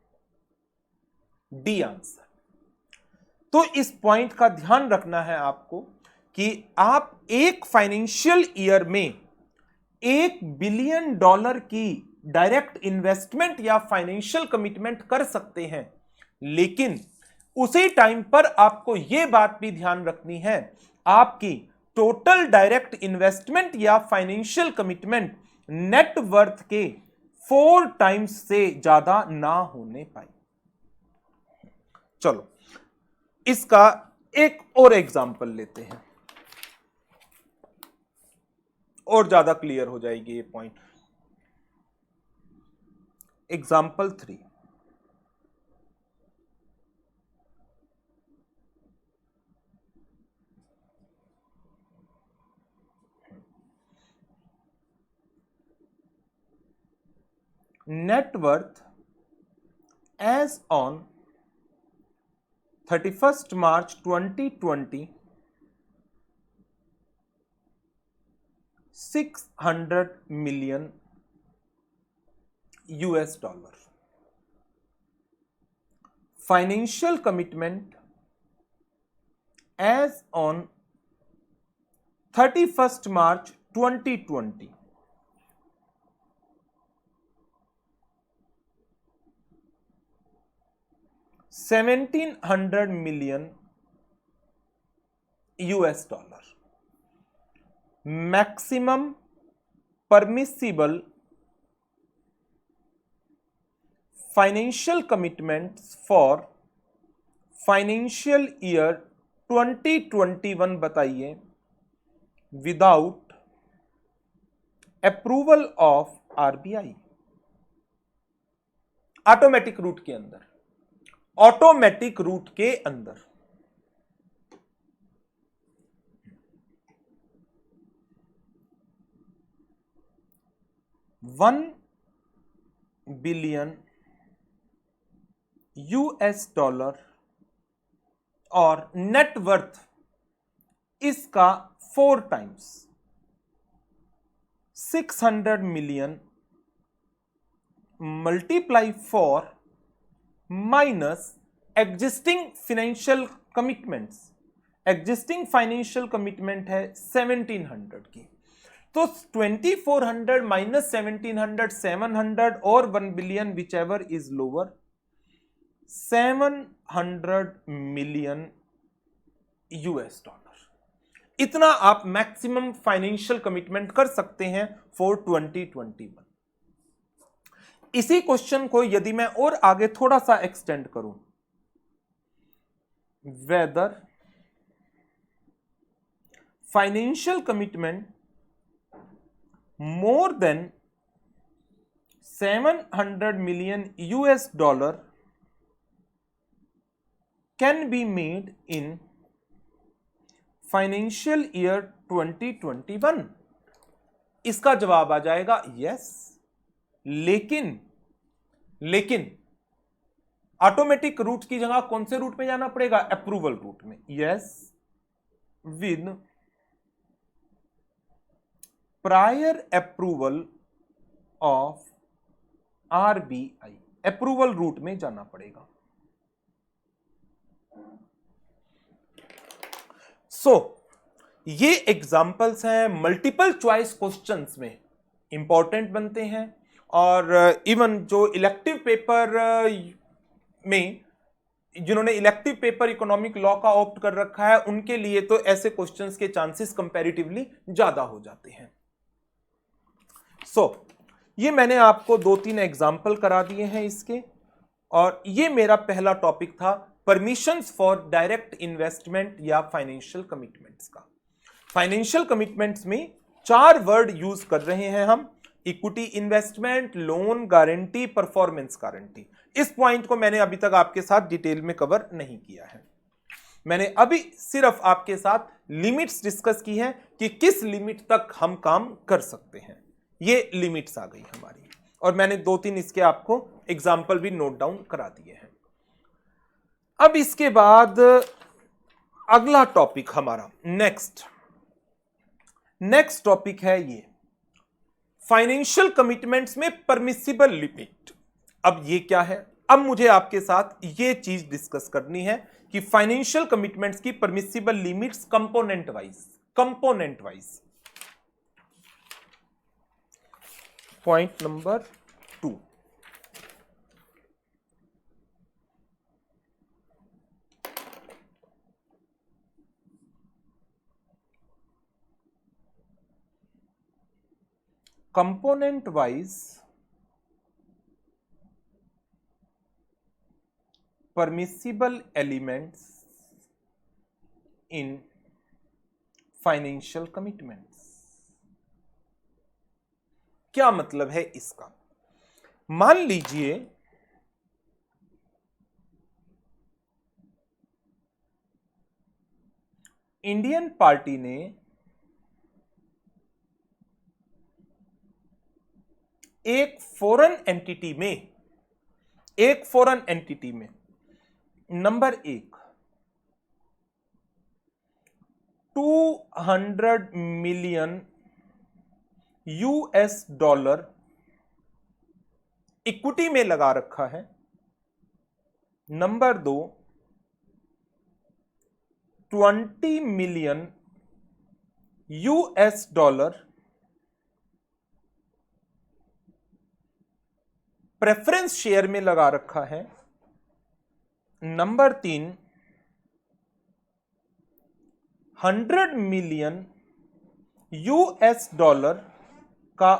डी आंसर। तो इस पॉइंट का ध्यान रखना है आपको कि आप एक फाइनेंशियल ईयर में $1 बिलियन की डायरेक्ट इन्वेस्टमेंट या फाइनेंशियल कमिटमेंट कर सकते हैं, लेकिन उसी टाइम पर आपको यह बात भी ध्यान रखनी है आपकी टोटल डायरेक्ट इन्वेस्टमेंट या फाइनेंशियल कमिटमेंट नेट वर्थ के 4 टाइम्स से ज्यादा ना होने पाए। चलो इसका एक और एग्जांपल लेते हैं और ज्यादा क्लियर हो जाएगी ये point. Example 3, net worth as on 31st March 2020 $600 million US. Financial commitment as on 31st March 2020 $1,700 million US. Maximum permissible financial commitments for financial year 2021 बताइए without approval of RBI। Automatic route के अंदर, automatic route के अंदर $1 billion US और net worth इसका 4 times 600 million multiply 4 minus existing financial commitments. Existing financial commitment है 1700 की, तो 2400 माइनस 1700 700 और 1 billion whichever is lower 700 million US। इतना आप मैक्सिमम फाइनेंशियल कमिटमेंट कर सकते हैं फॉर 2021। इसी क्वेश्चन को यदि मैं और आगे थोड़ा सा एक्सटेंड करूं, weather financial commitment more than 700 million US dollar can be made in financial year 2021। इसका जवाब आ जाएगा यस। लेकिन ऑटोमेटिक रूट की जगह कौन से रूट में जाना पड़ेगा? अप्रूवल रूट में। Yes, with prior approval of RBI, approval route में जाना पड़ेगा। ये एग्जाम्पल्स हैं, मल्टीपल चॉइस क्वेश्चंस में इंपॉर्टेंट बनते हैं, और इवन जो इलेक्टिव पेपर में जिन्होंने इलेक्टिव पेपर इकोनॉमिक लॉ का ऑप्ट कर रखा है उनके लिए तो ऐसे क्वेश्चंस के चांसेस कंपैरेटिवली ज्यादा हो जाते हैं। ये मैंने आपको 2-3 एग्जाम्पल करा दिए हैं इसके, और ये मेरा पहला टॉपिक था परमिशंस फॉर डायरेक्ट इन्वेस्टमेंट या फाइनेंशियल कमिटमेंट्स का। फाइनेंशियल कमिटमेंट्स में 4 वर्ड यूज कर रहे हैं हम: equity investment, loan guarantee, performance guarantee. इस पॉइंट को मैंने अभी तक आपके साथ डिटेल में कवर नहीं किया है। मैंने अभी सिर्फ आपके साथ लिमिट्स डिस्कस की है कि किस लिमिट तक हम काम कर सकते हैं। ये लिमिट्स आ गई हमारी, और मैंने 2-3 इसके आपको एग्जाम्पल भी नोट डाउन करा दिए हैं। अब इसके बाद अगला टॉपिक हमारा नेक्स्ट टॉपिक है ये फाइनेंशियल कमिटमेंट्स में परमिसिबल लिमिट। अब ये क्या है? अब मुझे आपके साथ ये चीज डिस्कस करनी है कि फाइनेंशियल कमिटमेंट्स की permissible limits component wise. Point number 2, component wise permissible elements in financial commitments. क्या मतलब है इसका? मान लीजिए इंडियन पार्टी ने एक फॉरेन एंटिटी में नंबर 1 $200 million US इक्विटी में लगा रखा है। Number 2 $20 million US preference share में लगा रखा है। नंबर 3 $100 million US का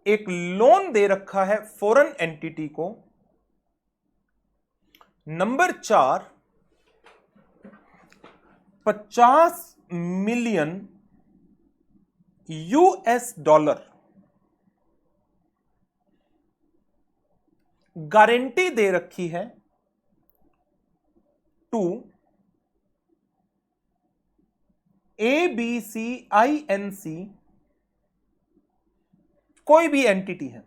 एक लोन दे रखा है फॉरेन एंटिटी को। नंबर 4 $50 million US गारंटी दे रखी है टू ABCINC, कोई भी एंटिटी है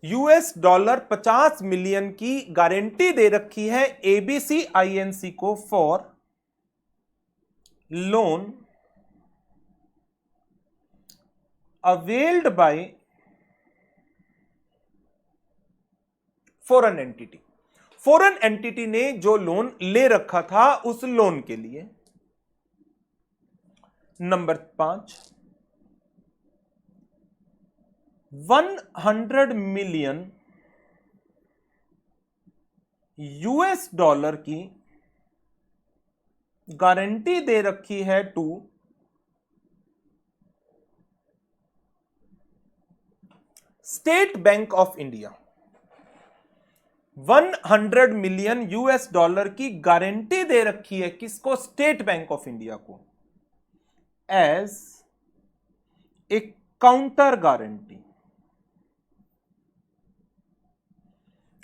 $50 मिलियन की गारंटी दे रखी है ABCINC को for loan availed bye foreign entity ने जो लोन ले रखा था उस लोन के लिए। नंबर 5 $100 million US की गारंटी दे रखी है to state bank of India 100 million US dollar की गारंटी दे रखी है किसको? स्टेट बैंक ऑफ इंडिया को, as a counter guarantee.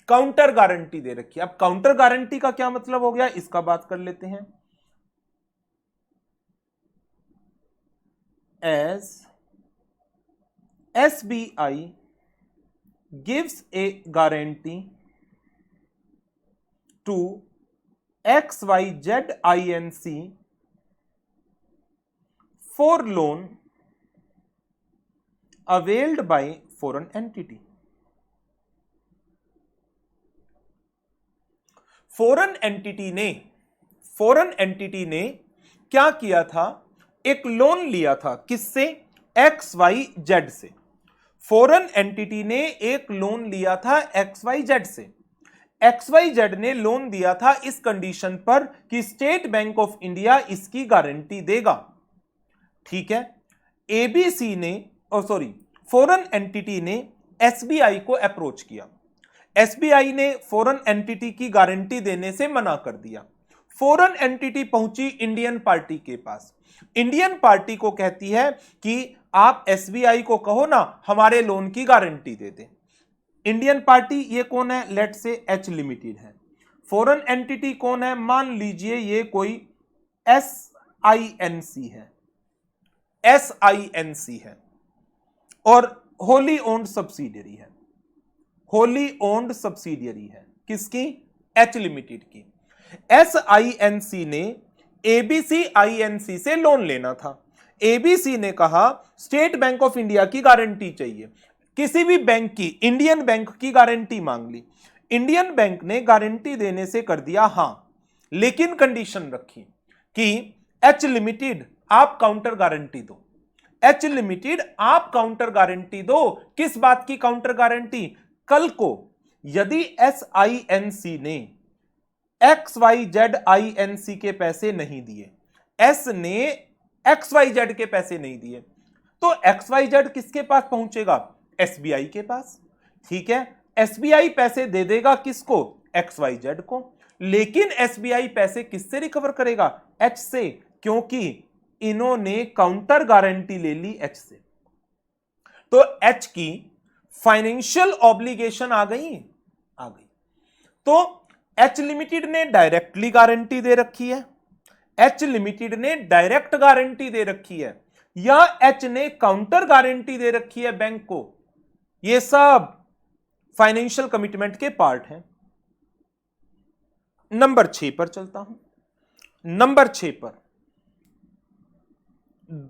Counter guarantee दे रखी है। अब काउंटर गारंटी का क्या मतलब हो गया, इसका बात कर लेते हैं। As SBI gives a guarantee to XYZ INC for loan availed by foreign entity। Foreign entity ने क्या किया था? एक लोन लिया था। किससे? XYZ से। फॉरेन एंटिटी ने एक लोन लिया था XYZ से। XYZ ने लोन दिया था इस कंडीशन पर कि स्टेट बैंक ऑफ इंडिया इसकी गारंटी देगा। ठीक है। ABC ने फॉरेन एंटिटी ने SBI को अप्रोच किया। SBI ने फॉरेन एंटिटी की गारंटी देने से मना कर दिया। फॉरेन एंटिटी पहुंची इंडियन पार्टी के पास। इंडियन पार्टी को कहती है कि आप SBI को कहो ना हमारे लोन की गारंटी दे दे। इंडियन पार्टी ये कौन है? लेट से H लिमिटेड है। फॉरेन एंटिटी कौन है? मान लीजिए ये कोई SINC है और होली ओन्ड सब्सिडियरी है। होली ओन्ड सब्सिडियरी है किसकी? H लिमिटेड की। SINC ने ABC INC से लोन लेना था। ABC ने कहा स्टेट बैंक ऑफ इंडिया की गारंटी चाहिए। किसी भी बैंक की, इंडियन बैंक की गारंटी मांग ली। इंडियन बैंक ने गारंटी देने से कर दिया हां, लेकिन कंडीशन रखी कि H लिमिटेड आप काउंटर गारंटी दो। H लिमिटेड आप काउंटर गारंटी दो। किस बात की काउंटर गारंटी? कल को यदि SINC ने XYZ INC के पैसे नहीं दिए, S ने XYZ के पैसे नहीं दिए, तो XYZ किसके पास पहुंचेगा? SBI के पास। ठीक है। SBI पैसे दे देगा किसको? XYZ को। लेकिन SBI पैसे किससे रिकवर करेगा? H से, क्योंकि इन्होंने काउंटर गारंटी ले ली H से। तो H की फाइनेंशियल ऑब्लिगेशन आ गई। तो H लिमिटेड ने डायरेक्टली गारंटी दे रखी है, H लिमिटेड ने डायरेक्ट गारंटी दे रखी है, या H ने काउंटर गारंटी दे रखी है बैंक को। ये सब फाइनेंशियल कमिटमेंट के पार्ट हैं। नंबर 6 पर चलता हूं। नंबर 6 पर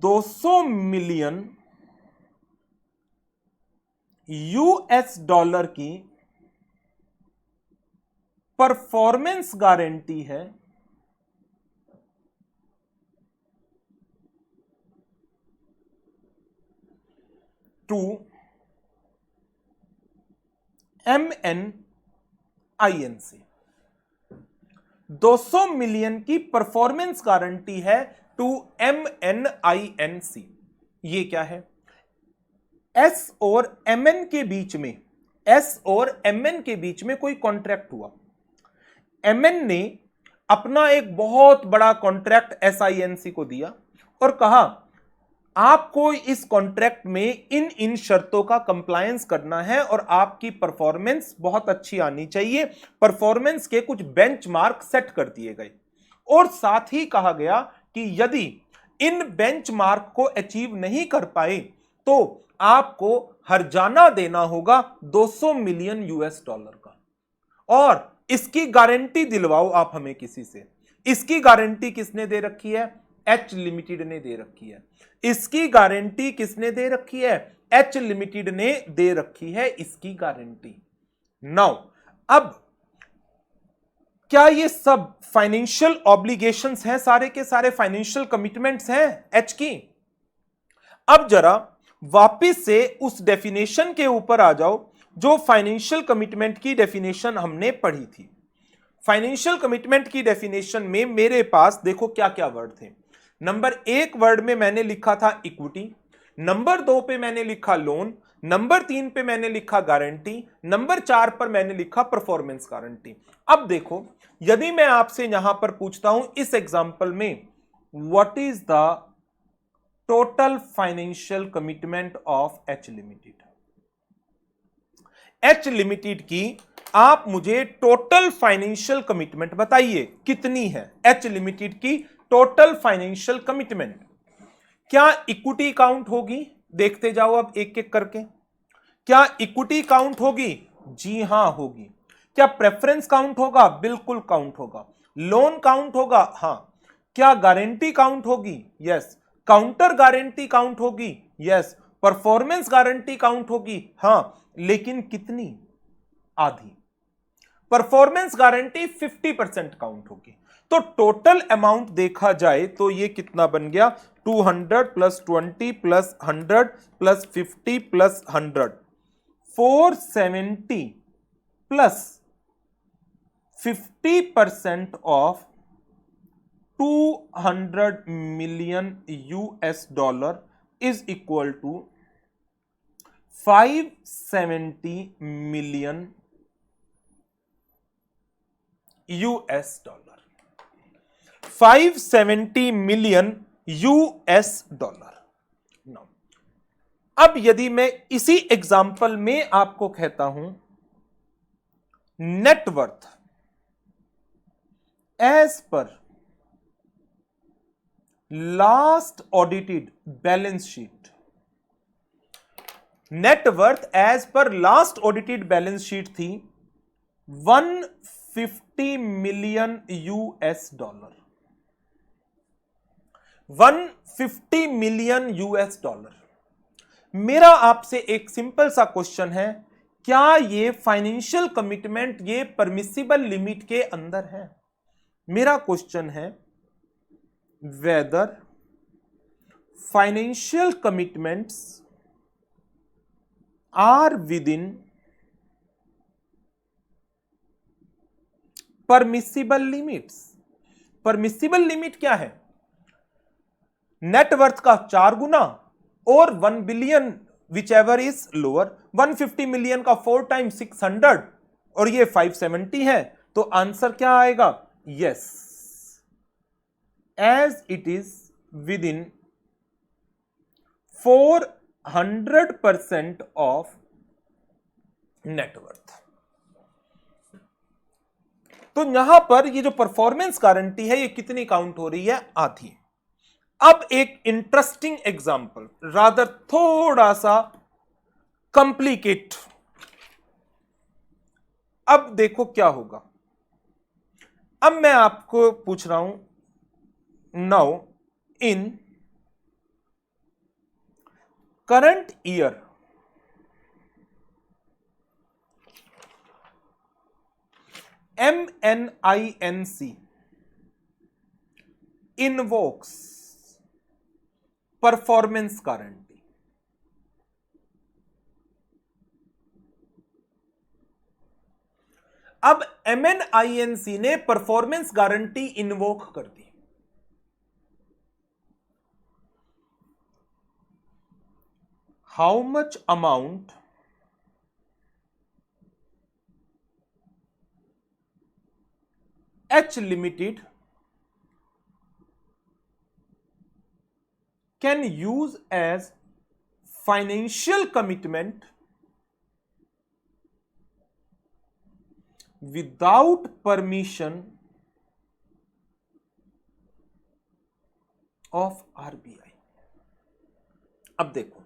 200 मिलियन US डॉलर की परफॉर्मेंस गारंटी है टू MNINC। 200 मिलियन की परफॉर्मेंस गारंटी है टू MNINC। ये क्या है? S और MN के बीच में कोई कॉन्ट्रैक्ट हुआ। MN ने अपना एक बहुत बड़ा कॉन्ट्रैक्ट SINC को दिया और कहा आपको इस कॉन्ट्रैक्ट में इन शर्तों का कंप्लायंस करना है और आपकी परफॉर्मेंस बहुत अच्छी आनी चाहिए। परफॉर्मेंस के कुछ बेंचमार्क सेट कर दिए गए और साथ ही कहा गया कि यदि इन बेंचमार्क को अचीव नहीं कर पाए तो आपको हर्जाना देना होगा 200 मिलियन US डॉलर का, और इसकी गारंटी दिलवाओ आप हमें किसी से। इसकी गारंटी किसने दे रखी है? H लिमिटेड ने दे रखी है। इसकी गारंटी किसने दे रखी है? H लिमिटेड ने दे रखी है इसकी गारंटी। नाउ अब क्या ये सब फाइनेंशियल ऑब्लिगेशंस हैं? सारे के सारे फाइनेंशियल कमिटमेंट्स हैं H की। अब जरा वापिस से उस डेफिनेशन के ऊपर आ जाओ जो फाइनेंशियल कमिटमेंट की डेफिनेशन हमने पढ़ी थी। फाइनेंशियल कमिटमेंट की डेफिनेशन में मेरे पास देखो क्या क्या वर्ड थे। नंबर 1 वर्ड में मैंने लिखा था इक्विटी, नंबर 2 पे मैंने लिखा लोन, नंबर 3 पे मैंने लिखा गारंटी, नंबर 4 पर मैंने लिखा परफॉर्मेंस गारंटी। अब देखो, यदि मैं आपसे यहां पर पूछता हूं इस एग्जांपल में, what is the total financial commitment of H limited, H limited की आप मुझे टोटल फाइनेंशियल कमिटमेंट बताइए कितनी है। एच लिमिटेड की टोटल फाइनेंशियल कमिटमेंट, क्या इक्विटी काउंट होगी? देखते जाओ अब एक एक करके। क्या इक्विटी काउंट होगी? जी हां होगी। क्या प्रेफरेंस काउंट होगा? बिल्कुल काउंट होगा। लोन काउंट होगा? हां। क्या गारंटी काउंट होगी? यस। काउंटर गारंटी काउंट होगी? यस। परफॉर्मेंस गारंटी काउंट होगी? हां। लेकिन कितनी? आधी। परफॉर्मेंस गारंटी 50% काउंट होगी। तो टोटल अमाउंट देखा जाए तो ये कितना बन गया? 200 plus 20 plus 100 plus 50 plus 100, 470 plus 50% of 200 million US dollar is equal to 570 million US dollar, 570 million US dollar. अब यदि मैं इसी एग्जाम्पल में आपको कहता हूं net worth as per last audited balance sheet, net worth as per last audited balance sheet थी 150 million US dollar, 150 million US dollar. मेरा आपसे एक सिंपल सा क्वेश्चन है, क्या ये फाइनेंशियल कमिटमेंट ये परमिसिबल लिमिट के अंदर है? मेरा क्वेश्चन है whether financial commitments are within permissible limits. Permissible limit क्या है? नेटवर्थ का 4 गुना और 1 billion whichever is lower, 150 मिलियन का 4 टाइम्स 600 और ये 570 है। तो आंसर क्या आएगा? Yes, as it is within 400% of net worth. तो यहां पर ये जो परफॉर्मेंस गारंटी है ये कितनी काउंट हो रही है? आधी। अब एक इंटरेस्टिंग एग्जांपल, रादर थोड़ा सा कॉम्प्लिकेट। अब देखो क्या होगा। अब मैं आपको पूछ रहा हूं, now in current year MNINC invokes performance guarantee. अब MNINC ने परफॉर्मेंस गारंटी इन्वोक कर दी। How much amount H Limited can use as financial commitment without permission of RBI। अब देखो,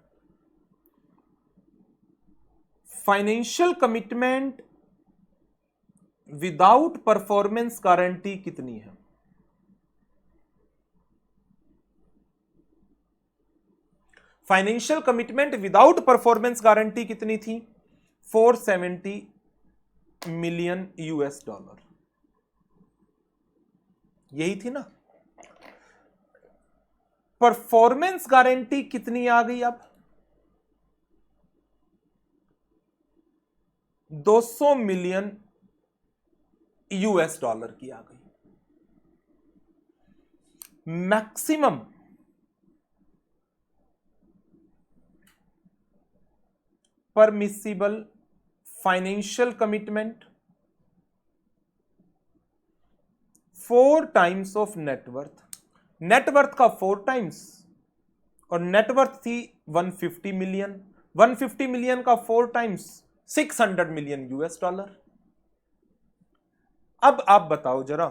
financial commitment without performance guarantee कितनी है? Financial commitment without performance guarantee कितनी थी? 470 मिलियन यूएस डॉलर, यही थी ना। परफॉर्मेंस गारंटी कितनी आ गई? अब 200 मिलियन यूएस डॉलर की आ गई। Maximum permissible financial commitment 4 times of net worth, net worth का 4 टाइम्स, और नेटवर्थ थी 150 मिलियन, 150 मिलियन का 4 टाइम्स 600 मिलियन यूएस डॉलर। अब आप बताओ जरा,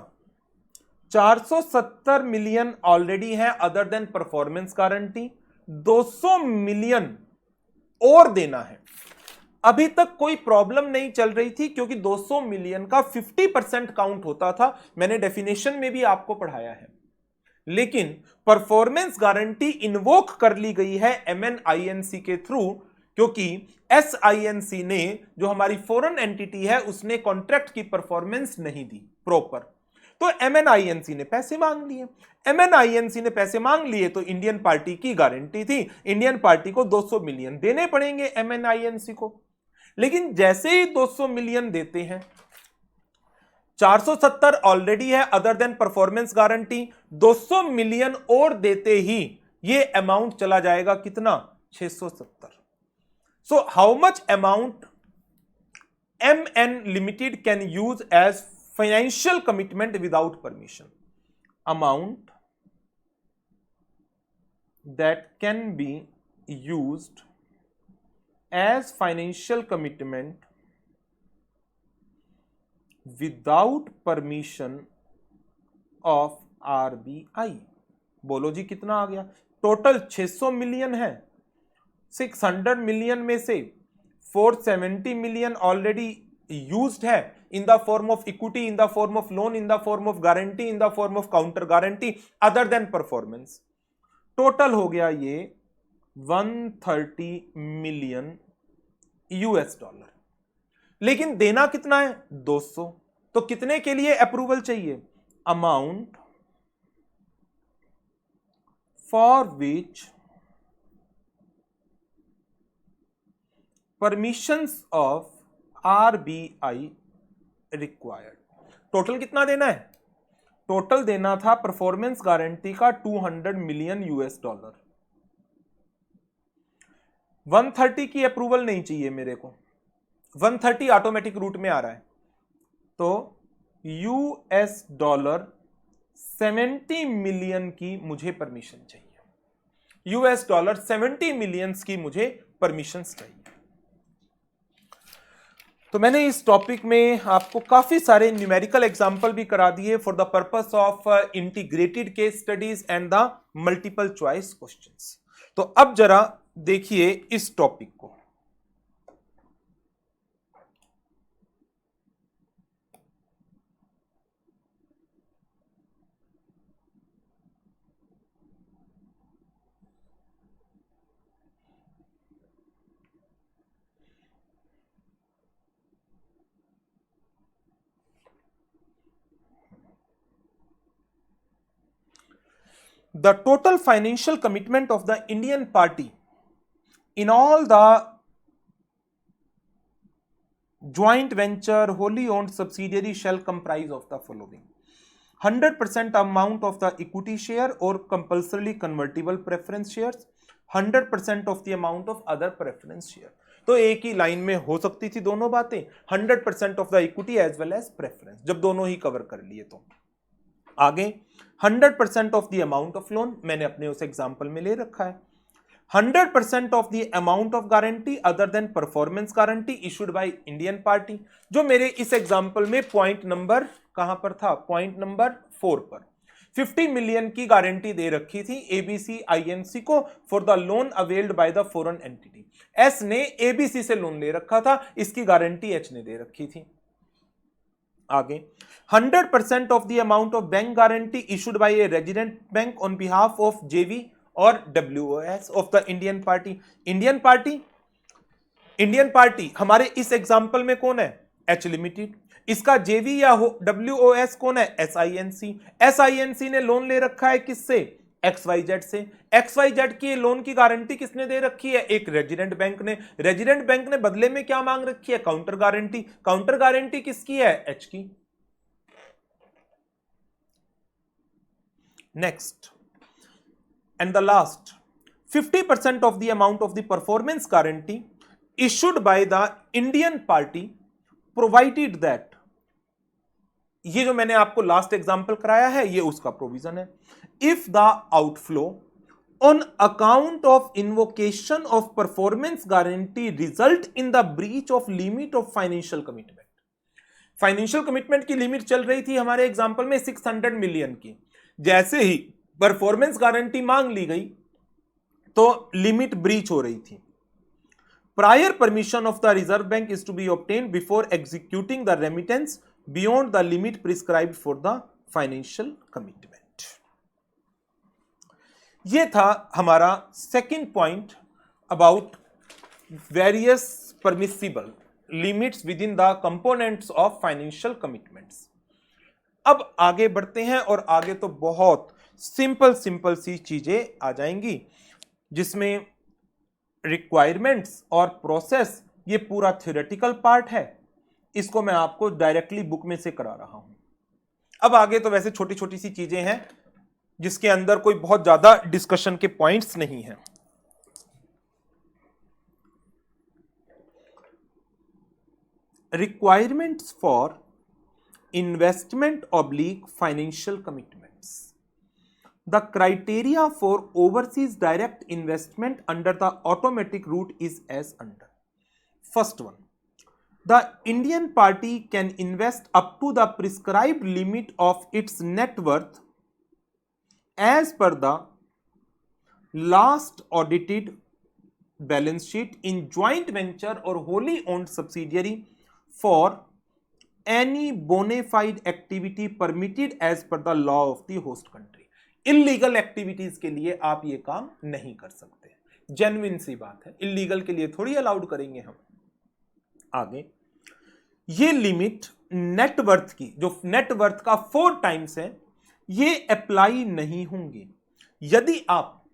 470 मिलियन ऑलरेडी है other than performance guarantee, 200 million और देना है। अभी तक कोई प्रॉब्लम नहीं चल रही थी क्योंकि 200 मिलियन का 50% काउंट होता था, मैंने डेफिनेशन में भी आपको पढ़ाया है। लेकिन परफॉर्मेंस गारंटी इन्वोक कर ली गई है MNINC के थ्रू, क्योंकि SINC ने, जो हमारी फॉरेन एंटिटी है, उसने कॉन्ट्रैक्ट की परफॉर्मेंस नहीं दी प्रॉपर, तो MNINC ने पैसे मांग लिए। MNINC ने पैसे मांग लिए तो इंडियन पार्टी की गारंटी थी, इंडियन पार्टी को 200 मिलियन देने पड़ेंगे MNINC को। लेकिन जैसे ही 200 मिलियन देते हैं, 470 ऑलरेडी है other than performance guarantee, 200 million और देते ही ये अमाउंट चला जाएगा कितना, 670। So how much amount MN limited can use as financial commitment without permission? Amount that can be used as financial commitment without permission of RBI। बोलो जी कितना आ गया? टोटल 600 मिलियन है, 600 मिलियन में से 470 मिलियन ऑलरेडी यूज्ड है in the form of equity, in the form of loan, in the form of guarantee, in the form of counter guarantee other than performance. Total हो गया ये 130 million US dollar. लेकिन देना कितना है? 200। तो कितने के लिए अप्रूवल चाहिए? Amount for which permissions of RBI required. Total कितना देना है? टोटल देना था परफॉर्मेंस गारंटी का 200 मिलियन यूएस डॉलर। 130 की अप्रूवल नहीं चाहिए मेरे को, 130 ऑटोमेटिक रूट में आ रहा है, तो यूएस डॉलर 70 मिलियन की मुझे परमिशन चाहिए, यूएस डॉलर 70 मिलियंस की मुझे परमिशन चाहिए। तो मैंने इस टॉपिक में आपको काफी सारे न्यूमेरिकल एग्जांपल भी करा दिए for the purpose of integrated case studies and the multiple choice questions. तो अब जरा देखिए इस टॉपिक को। The total financial commitment of the Indian party in all the joint venture wholly owned subsidiary shall comprise of the following: 100% amount of the equity share or compulsorily convertible preference shares, 100% of the amount of other preference share। तो एक ही line में हो सकती थी दोनों बातें, 100% of the equity as well as preference, जब दोनों ही कवर कर लिए। तो आगे 100% of the amount of loan, मैंने अपने उस एग्जांपल में ले रखा है। 100% of the amount of guarantee other than performance guarantee issued by Indian party, जो मेरे इस एग्जांपल में पॉइंट नंबर कहां पर था, पॉइंट नंबर 4 पर 50 मिलियन की गारंटी दे रखी थी ABC INC को for the loan availed by the foreign entity. S ने ABC से लोन ले रखा था, इसकी गारंटी एच ने दे रखी थी। आगे 100% of the amount of bank guarantee issued bye a resident bank on behalf of JV और WOS of the Indian party. Indian party हमारे इस एग्जांपल में कौन है? H limited. इसका JV या WOS कौन है? SINC ने लोन ले रखा है किससे? XYZ से। XYZ की लोन की गारंटी किसने दे रखी है? एक रेजिडेंट बैंक ने। रेजिडेंट बैंक ने बदले में क्या मांग रखी है? Counter guarantee. काउंटर गारंटी किसकी है? H की। Next and the last 50% of the amount of the performance guarantee issued by the Indian party provided that, ये जो मैंने आपको लास्ट एग्जांपल कराया है ये उसका प्रोविजन है, if the outflow on account of invocation of performance guarantee result in the breach of limit of financial commitment. Financial commitment की लिमिट चल रही थी हमारे एग्जांपल में 600 मिलियन की, जैसे ही परफॉर्मेंस गारंटी मांग ली गई तो लिमिट ब्रीच हो रही थी। Prior permission of the Reserve Bank is to be obtained before executing the remittance beyond the limit prescribed for the financial commitment. यह था हमारा second point about various permissible limits within the components of financial commitments. अब आगे बढ़ते हैं और आगे तो बहुत सिंपल सी चीजें आ जाएंगी, जिसमें रिक्वायरमेंट्स और प्रोसेस ये पूरा थ्योरेटिकल पार्ट है, इसको मैं आपको डायरेक्टली बुक में से करा रहा हूं। अब आगे तो वैसे छोटी छोटी सी चीजें हैं जिसके अंदर कोई बहुत ज्यादा डिस्कशन के पॉइंट्स नहीं हैं। Requirements for investment oblique financial commitments. The criteria for overseas direct investment under the automatic route is as under. First one, the Indian party can invest up to the prescribed limit of its net worth as per the last audited balance sheet in joint venture or wholly owned subsidiary for any bona fide activity permitted as per the law of the host country. Illegal activities के लिए आप ये काम नहीं कर सकते, genuine सी बात है, इल्लीगल के लिए थोड़ी अलाउड करेंगे हम। आगे ये लिमिट नेटवर्थ की, जो नेटवर्थ का 4 टाइम्स है, ये अप्लाई नहीं होंगे यदि आप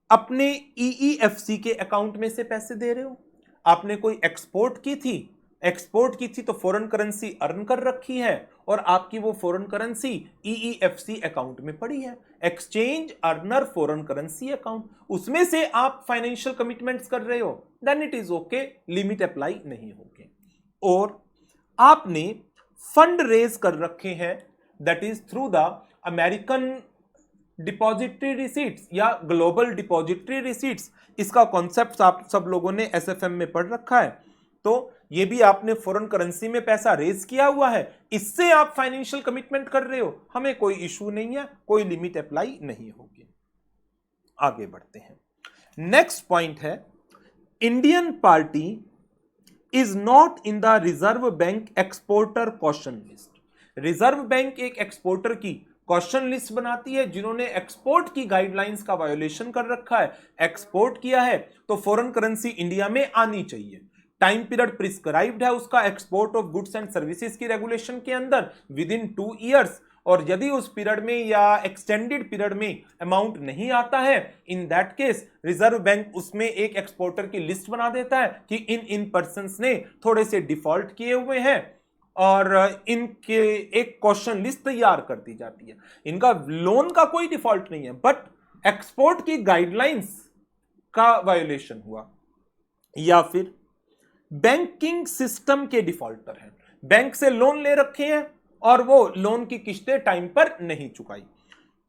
अपने EEFC के अकाउंट में से पैसे दे रहे हो, आपने कोई एक्सपोर्ट की थी तो फॉरेन करेंसी अर्न कर रखी है और आपकी वो फॉरेन करेंसी EEFC अकाउंट में पड़ी है, exchange earner foreign currency account, उसमें से आप फाइनेंशियल कमिटमेंट्स कर रहे हो, then it is okay, limit apply नहीं होगी। और आपने फंड रेज कर रखे हैं, that is through the American depository receipts या ग्लोबल डिपॉजिटरी रिसीट्स, इसका कॉन्सेप्ट आप सब लोगों ने SFM में पढ़ रखा है, तो ये भी आपने फॉरेन करेंसी में पैसा रेज किया हुआ है, इससे आप फाइनेंशियल कमिटमेंट कर रहे हो, हमें कोई इशू नहीं है, कोई लिमिट अप्लाई नहीं होगी। आगे बढ़ते हैं। नेक्स्ट पॉइंट है, Indian party is not in the Reserve bank exporter caution list. Reserve bank एक एक्सपोर्टर की कॉशन लिस्ट बनाती है जिन्होंने एक्सपोर्ट की गाइडलाइंस का वायोलेशन कर रखा है, एक्सपोर्ट किया है तो फॉरेन करेंसी इंडिया में आनी चाहिए, टाइम पीरियड प्रिस्क्राइब्ड है उसका export of goods and services की रेगुलेशन के अंदर विद इन 2 इयर्स, और यदि उस पीरियड में या एक्सटेंडेड पीरियड में अमाउंट नहीं आता है, in that case reserve bank उसमें एक एक्सपोर्टर की लिस्ट बना देता है कि इन पर्संस ने थोड़े से डिफॉल्ट किए हुए हैं और इनके एक क्वेश्चन लिस्ट तैयार कर दी जाती है। इनका लोन का कोई डिफॉल्ट नहीं है, बट एक्सपोर्ट की गाइडलाइंस का वायोलेशन हुआ, या फिर बैंकिंग सिस्टम के डिफॉल्टर हैं, बैंक से लोन ले रखे हैं और वो लोन की किस्तें टाइम पर नहीं चुकाई।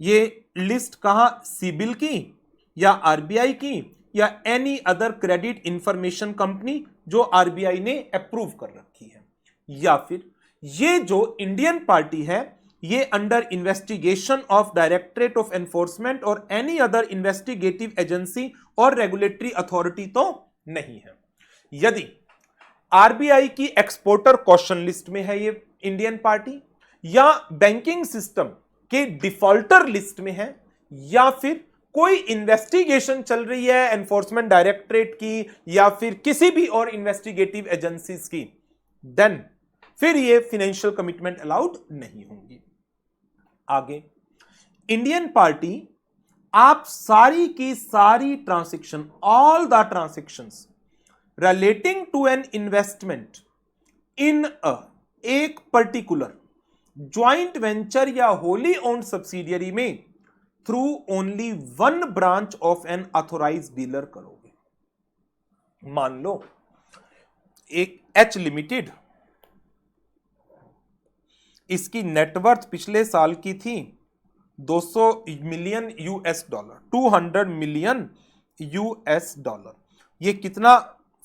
ये लिस्ट कहां, सिबिल की या RBI की या any other credit information company जो RBI ने अप्रूव कर रखी है, या फिर ये जो इंडियन पार्टी है ये under investigation of directorate of enforcement और एनी अदर इन्वेस्टिगेटिव एजेंसी और रेगुलेटरी अथॉरिटी तो नहीं है। यदि RBI की एक्सपोर्टर कॉशन लिस्ट में है ये इंडियन पार्टी, या बैंकिंग सिस्टम के डिफॉल्टर लिस्ट में है, या फिर कोई इन्वेस्टिगेशन चल रही है एनफोर्समेंट डायरेक्टरेट की या फिर किसी भी और इन्वेस्टिगेटिव एजेंसीज की, देन फिर ये फाइनेंशियल कमिटमेंट अलाउड नहीं होंगी। आगे इंडियन पार्टी आप सारी की सारी transaction, all the transactions relating to an investment in एक पर्टिकुलर ज्वाइंट वेंचर या होली ओन्ड सब्सिडियरी में through only 1 branch of an authorised dealer करोगे। मान लो एक एच लिमिटेड, इसकी नेटवर्थ पिछले साल की थी 200 million US dollar, 200 million US dollar. ये कितना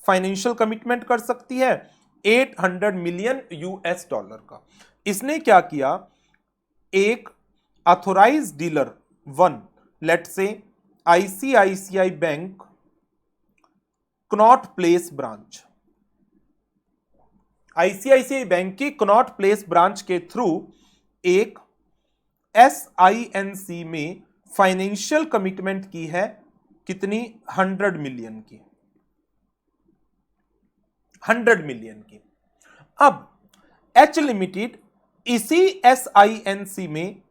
फाइनेंशियल कमिटमेंट कर सकती है? 800 मिलियन यूएस डॉलर का। इसने क्या किया, एक ऑथोराइज डीलर वन, लेट से ICICI bank Connaught place branch, ICICI bank की कनॉट प्लेस ब्रांच के थ्रू एक एसआईएनसी में फाइनेंशियल कमिटमेंट की है, कितनी? 100 मिलियन की, 100 मिलियन की। अब एच लिमिटेड इसी एसआईएनसी में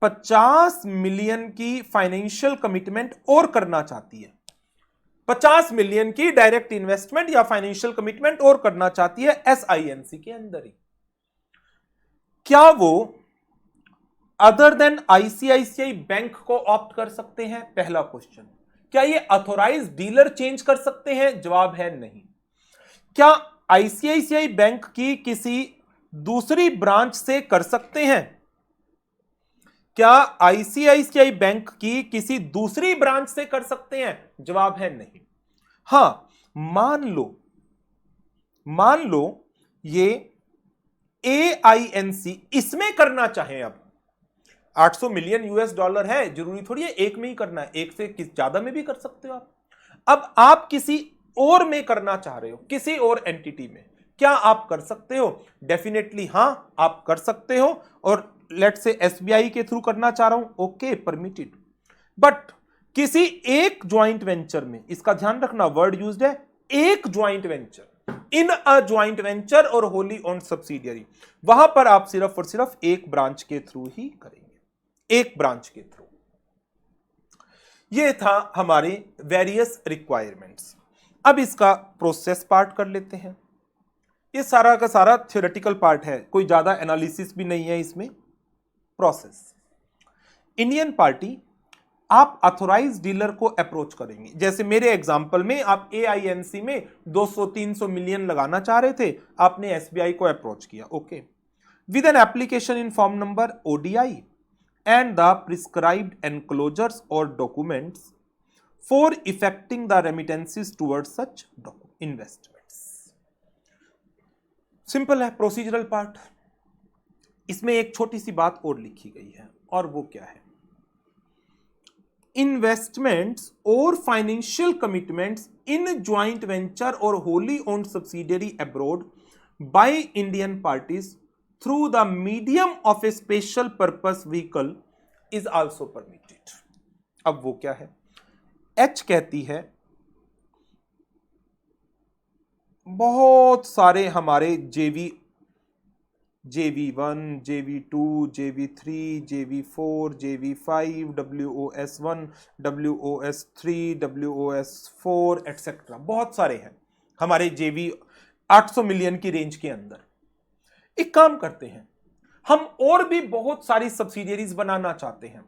50 मिलियन की फाइनेंशियल कमिटमेंट और करना चाहती है, 50 मिलियन की डायरेक्ट इन्वेस्टमेंट या फाइनेंशियल कमिटमेंट और करना चाहती है एसआईएनसी के अंदर ही। क्या वो अदर देन आईसीआईसीआई बैंक को ऑप्ट कर सकते हैं? पहला क्वेश्चन। क्या ये ऑथोराइज डीलर चेंज कर सकते हैं? जवाब है नहीं। क्या आईसीआईसीआई बैंक की किसी दूसरी ब्रांच से कर सकते हैं? क्या आईसीआईसीआई बैंक की किसी दूसरी ब्रांच से कर सकते हैं? जवाब है नहीं। हां, मान लो ये एआईएनसी इसमें करना चाहे। अब 800 मिलियन यूएस डॉलर है, जरूरी थोड़ी है एक में ही करना है, एक से ज्यादा में भी कर सकते हो आप। अब आप किसी और में करना चाह रहे हो, किसी और एंटिटी में, क्या आप कर सकते हो? डेफिनेटली हां, आप कर सकते हो। और लेट से एसबीआई के थ्रू करना चाह रहा हूं, ओके, परमिटेड। बट किसी एक ज्वाइंट वेंचर में, इसका ध्यान रखना, वर्ड यूज्ड है एक joint venture, in a joint venture और होली ओन सब्सिडियरी, वहां पर आप सिर्फ और सिर्फ एक ब्रांच के थ्रू ही करेंगे, एक ब्रांच के थ्रू। यह था हमारे वेरियस रिक्वायरमेंट्स। अब इसका प्रोसेस पार्ट कर लेते हैं। ये सारा का सारा थ्योरेटिकल पार्ट है, कोई ज्यादा एनालिसिस भी नहीं है इसमें। प्रोसेस, इंडियन पार्टी, आप ऑथोराइज डीलर को अप्रोच करेंगे। जैसे मेरे एग्जांपल में आप एआईएनसी में 200-300 मिलियन लगाना चाह रहे थे, आपने एसबीआई को अप्रोच किया, okay, with an application in form number ODI and the prescribed enclosures or documents for effecting the remittances towards such investments. Simple है प्रोसीजरल पार्ट। इसमें एक छोटी सी बात और लिखी गई है, और वो क्या है? इन्वेस्टमेंट्स और फाइनेंशियल कमिटमेंट्स इन ज्वाइंट वेंचर और wholly owned subsidiary abroad by Indian parties through the medium of A special purpose vehicle is also permitted. अब वो क्या है? एच कहती है बहुत सारे हमारे जेवी 1, JV2, JV3, JV4, JV5, WOS1, WOS3, WOS4 etcetera, बहुत सारे हैं हमारे जेवी 800 मिलियन की रेंज के अंदर। एक काम करते हैं, हम और भी बहुत सारी सब्सिडियरीज बनाना चाहते हैं।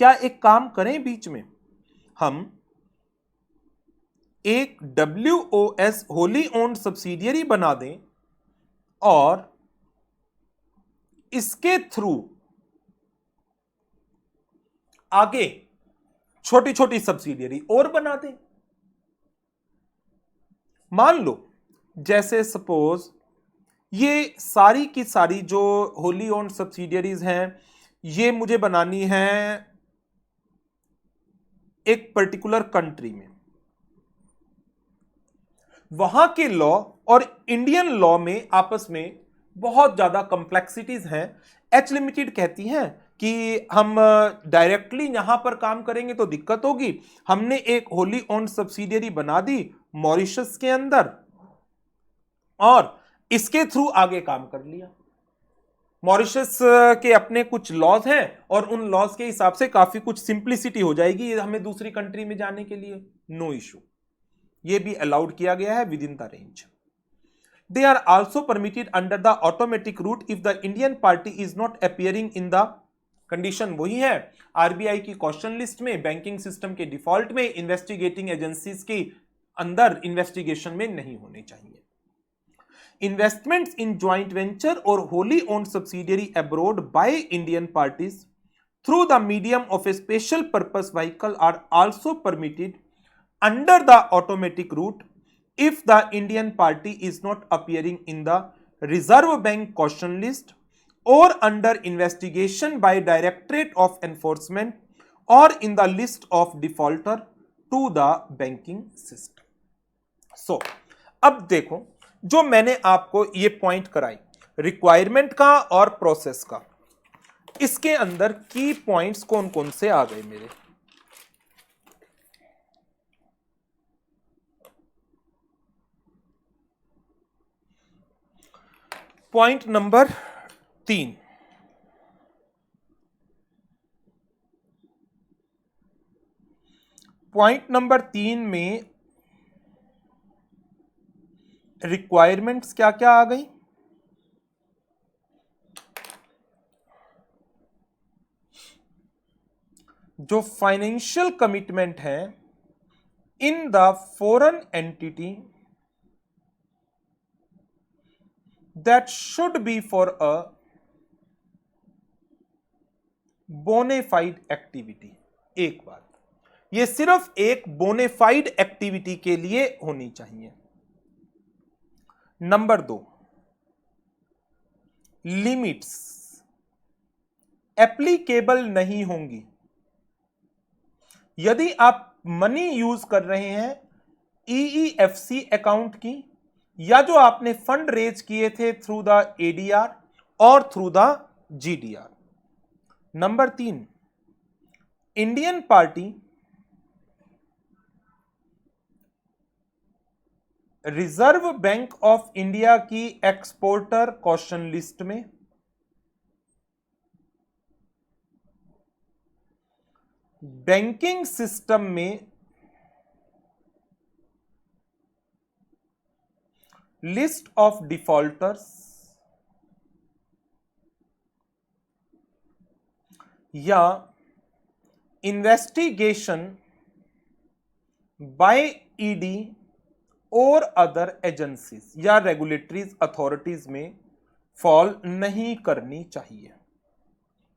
क्या एक काम करें, बीच में हम एक WOS होली ओन्ड सब्सिडियरी बना दें और इसके थ्रू आगे छोटी छोटी सब्सिडियरी और बना दें। मान लो जैसे सपोज ये सारी की सारी जो होली ओन्ड सब्सिडियरीज हैं, ये मुझे बनानी है एक पर्टिकुलर कंट्री में। वहां के लॉ और इंडियन लॉ में आपस में बहुत ज्यादा कॉम्प्लेक्सिटीज हैं। एच लिमिटेड कहती हैं कि हम डायरेक्टली यहां पर काम करेंगे तो दिक्कत होगी। हमने एक होली ओन्ड सब्सिडियरी बना दी मॉरिशस के अंदर और इसके थ्रू आगे काम कर लिया। मॉरिशस के अपने कुछ लॉज हैं और उन लॉज के हिसाब से काफी कुछ सिंप्लिसिटी हो जाएगी हमें दूसरी कंट्री में जाने के लिए, नो इशू। ये भी अलाउड किया गया है within the range. They are also permitted under the automatic route if the Indian party is not appearing in the condition वही है आरबीआई की क्वेश्चन लिस्ट में, बैंकिंग सिस्टम के डिफॉल्ट में, इन्वेस्टिगेटिंग एजेंसीज की अंदर इन्वेस्टिगेशन में नहीं होने चाहिए। इन्वेस्टमेंट्स इन ज्वाइंट वेंचर और wholly owned subsidiary abroad by Indian parties through the medium of a special purpose vehicle are also permitted under the automatic route if the Indian party is not appearing in the Reserve Bank caution list or under investigation by Directorate of Enforcement or in the list of defaulter to the banking system. So, अब देखो जो मैंने आपको ये point कराई requirement का और process का, इसके अंदर की पॉइंट्स कौन कौन से आ गए मेरे। पॉइंट नंबर 3, पॉइंट नंबर 3 में रिक्वायरमेंट्स क्या क्या आ गई। जो फाइनेंशियल कमिटमेंट है in the foreign entity that should be for a bona fide activity. एक बात, ये सिर्फ एक बोनेफाइड एक्टिविटी के लिए होनी चाहिए। नंबर 2, लिमिट्स एप्लीकेबल नहीं होंगी यदि आप मनी यूज कर रहे हैं EEFC अकाउंट की या जो आपने फंड रेज किए थे थ्रू द ADR और through the GDR। Number 3, Indian party Reserve Bank of India की एक्सपोर्टर कॉशन लिस्ट में बैंकिंग सिस्टम में लिस्ट ऑफ डिफॉल्टर्स या इन्वेस्टिगेशन बाय ED और अदर एजेंसीज या रेगुलेटरीज अथॉरिटीज में फॉल नहीं करनी चाहिए,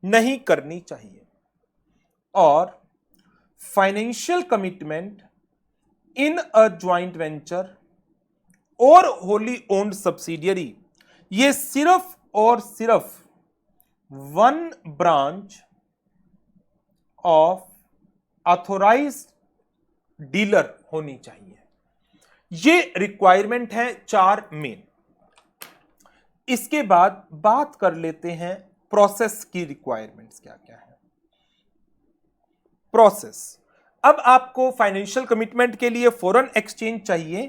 नहीं करनी चाहिए। और financial commitment in a joint venture और होली ओन्ड सब्सिडियरी, ये सिर्फ और सिर्फ one branch of authorised dealer होनी चाहिए। ये रिक्वायरमेंट है 4 मेन। इसके बाद बात कर लेते हैं प्रोसेस की रिक्वायरमेंट्स क्या क्या है। प्रोसेस, अब आपको फाइनेंशियल कमिटमेंट के लिए फॉरेन एक्सचेंज चाहिए,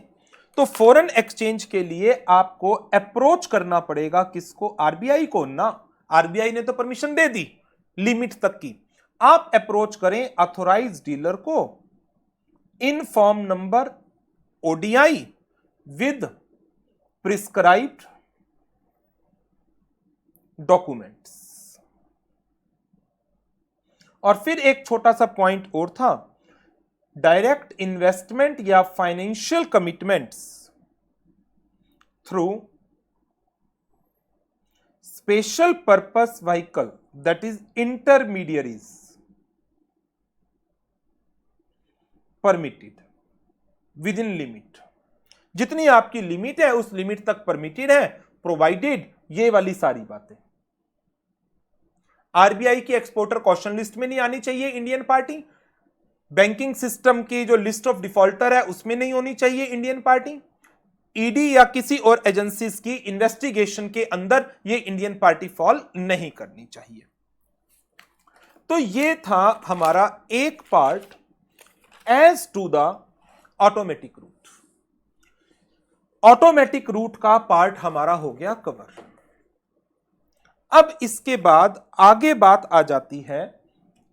तो फॉरेन एक्सचेंज के लिए आपको अप्रोच करना पड़ेगा किसको, RBI को ना। RBI ने तो परमिशन दे दी लिमिट तक की, आप अप्रोच करें ऑथोराइज्ड डीलर को in form number ODI with prescribed documents. और फिर एक छोटा सा पॉइंट और था, डायरेक्ट इन्वेस्टमेंट या financial commitments through special purpose vehicle that is intermediaries permitted with in limit. जितनी आपकी लिमिट है उस लिमिट तक परमिटेड है, प्रोवाइडेड ये वाली सारी बातें। RBI की एक्सपोर्टर कॉशन लिस्ट में नहीं आनी चाहिए इंडियन पार्टी, बैंकिंग सिस्टम की जो लिस्ट ऑफ डिफॉल्टर है उसमें नहीं होनी चाहिए इंडियन पार्टी, ED या किसी और एजेंसीज की इन्वेस्टिगेशन के अंदर ये इंडियन पार्टी फॉल नहीं करनी चाहिए। तो ये था हमारा एक part as to the automatic route. Automatic route का पार्ट हमारा हो गया कवर। अब इसके बाद आगे बात आ जाती है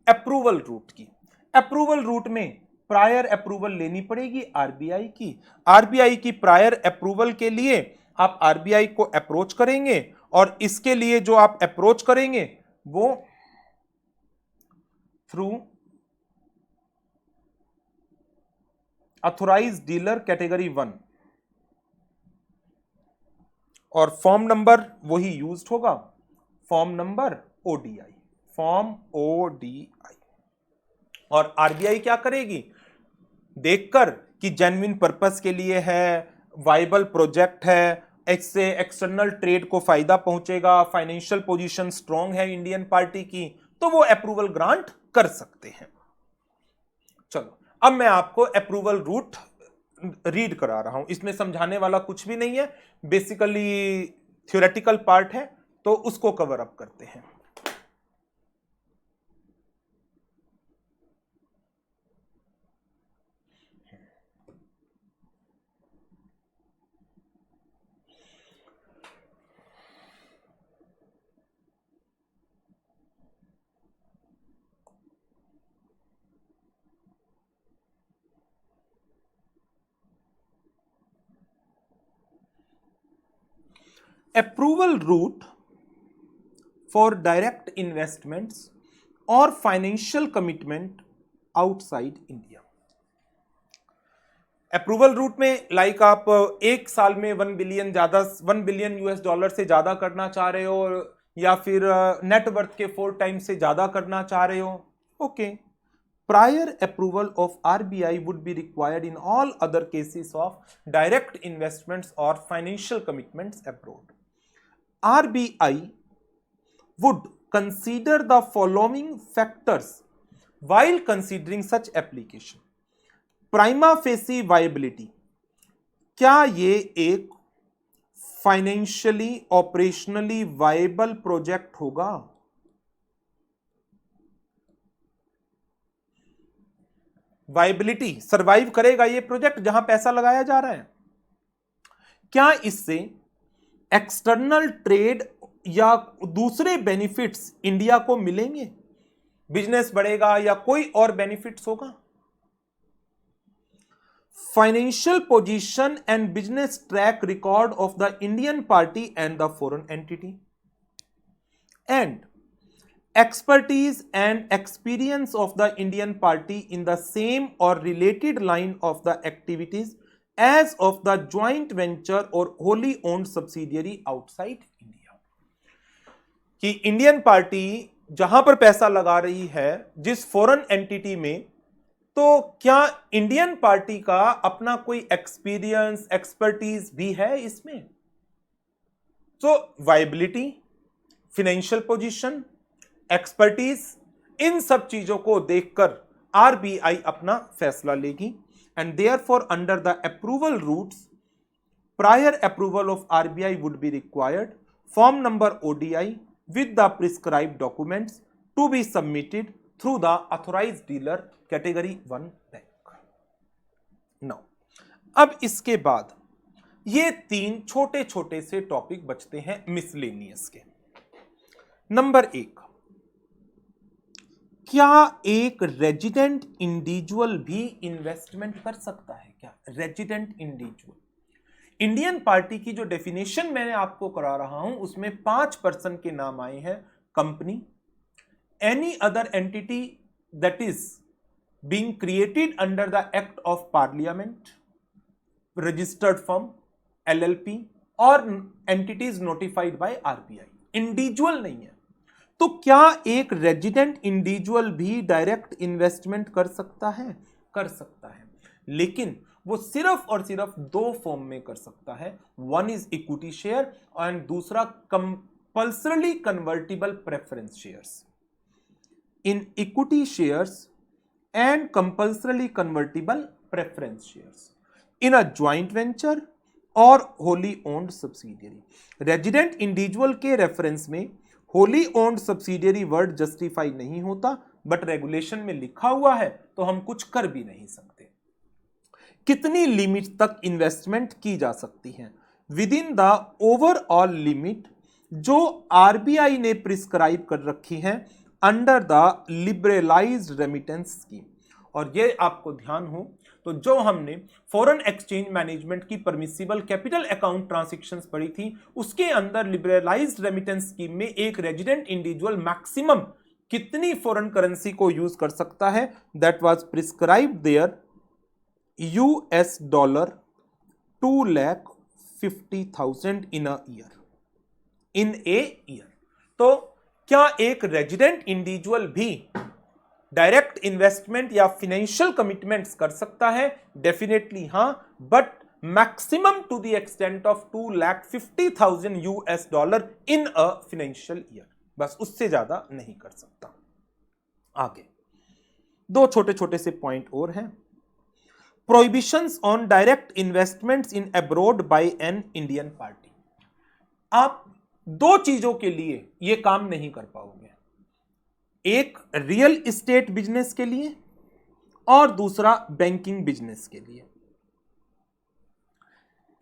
अप्रूवल रूट की। अप्रूवल रूट में प्रायर अप्रूवल लेनी पड़ेगी RBI की। RBI की प्रायर अप्रूवल के लिए आप RBI को अप्रोच करेंगे और इसके लिए जो आप अप्रोच करेंगे वो थ्रू ऑथोराइज्ड डीलर कैटेगरी 1 और फॉर्म नंबर वही यूज्ड होगा, form number ODI, form ODI. और आरबीआई क्या करेगी, देखकर कि जेन्युइन पर्पस के लिए है, वाइबल प्रोजेक्ट है, इससे एक्सटर्नल ट्रेड को फायदा पहुंचेगा, फाइनेंशियल पोजीशन स्ट्रांग है इंडियन पार्टी की, तो वो अप्रूवल ग्रांट कर सकते हैं। चलो अब मैं आपको अप्रूवल रूट रीड करा रहा हूं, इसमें समझाने वाला कुछ भी नहीं है, बेसिकली थ्योरेटिकल पार्ट है, तो उसको कवर अप करते हैं। Approval route for direct investments or financial commitment outside India। Approval route में लाइक आप एक साल में 1 बिलियन यूएस डॉलर से ज्यादा करना चाह रहे हो, या फिर नेटवर्थ के 4 टाइम्स से ज्यादा करना चाह रहे हो, okay. Prior approval of RBI would be required in all other cases of direct investments और financial commitments abroad. RBI would consider the following factors while considering such application। Prima facie viability, क्या ये एक financially operationally viable project होगा? Viability, survive करेगा ये project जहां पैसा लगाया जा रहा है? क्या इससे एक्सटर्नल ट्रेड या दूसरे बेनिफिट्स इंडिया को मिलेंगे, बिजनेस बढ़ेगा या कोई और बेनिफिट्स होगा? Financial position and business track record of the Indian party and the foreign entity, and expertise and experience of the Indian party in the same or related line of the activities as of the joint venture or wholly owned subsidiary outside India। कि Indian party जहां पर पैसा लगा रही है जिस foreign entity में, तो क्या इंडियन पार्टी का अपना कोई एक्सपीरियंस एक्सपर्टीज भी है इसमें? तो वायबिलिटी, फाइनेंशियल पोजीशन, एक्सपर्टीज, इन सब चीजों को देखकर आरबीआई अपना फैसला लेगी। And therefore under the approval routes prior approval of RBI would be required, form number ODI with the prescribed documents to be submitted through the authorized dealer category 1 bank। Now, अब इसके बाद ये 3 छोटे छोटे से टॉपिक बचते हैं miscellaneous के। नंबर 1, क्या एक रेजिडेंट इंडिविजुअल भी इन्वेस्टमेंट कर सकता है? क्या रेजिडेंट इंडिविजुअल, इंडियन पार्टी की जो डेफिनेशन मैंने आपको करा रहा हूं उसमें 5 पर्सन के नाम आए हैं। Company, any other entity that is being created under the act of parliament, registered firm, LLP और entities notified by RBI. Individual नहीं है। तो क्या एक रेजिडेंट इंडिविजुअल भी डायरेक्ट इन्वेस्टमेंट कर सकता है? कर सकता है, लेकिन वो सिर्फ और सिर्फ 2 फॉर्म में कर सकता है। One is equity share and दूसरा compulsorily convertible preference shares. In equity shares and compulsorily convertible preference shares in a joint venture और wholly owned subsidiary. Resident individual के रेफरेंस में wholly owned subsidiary word justify नहीं होता, but regulation में लिखा हुआ है तो हम कुछ कर भी नहीं सकते। कितनी लिमिट तक इन्वेस्टमेंट की जा सकती है? Within the overall limit जो आरबीआई ने प्रिस्क्राइब कर रखी है under the liberalised remittance scheme. और ये आपको ध्यान हो तो जो हमने फॉरेन एक्सचेंज मैनेजमेंट की परमिसिबल कैपिटल अकाउंट ट्रांजैक्शंस पढ़ी थी, उसके अंदर लिबरलाइज्ड रेमिटेंस स्कीम में एक रेजिडेंट इंडिविजुअल मैक्सिमम कितनी फॉरेन करेंसी को यूज कर सकता है, that was prescribed there $250,000 in a year. तो क्या एक रेजिडेंट इंडिविजुअल भी डायरेक्ट इन्वेस्टमेंट या फिनेंशियल कमिटमेंट्स कर सकता है? डेफिनेटली हां, but maximum to the extent of $250,000 in a financial year, बस उससे ज्यादा नहीं कर सकता। आगे दो छोटे छोटे से पॉइंट और हैं। Prohibitions on direct investments in abroad by an Indian party. आप दो चीजों के लिए यह काम नहीं कर पाओगे, एक रियल एस्टेट बिजनेस के लिए और दूसरा बैंकिंग बिजनेस के लिए।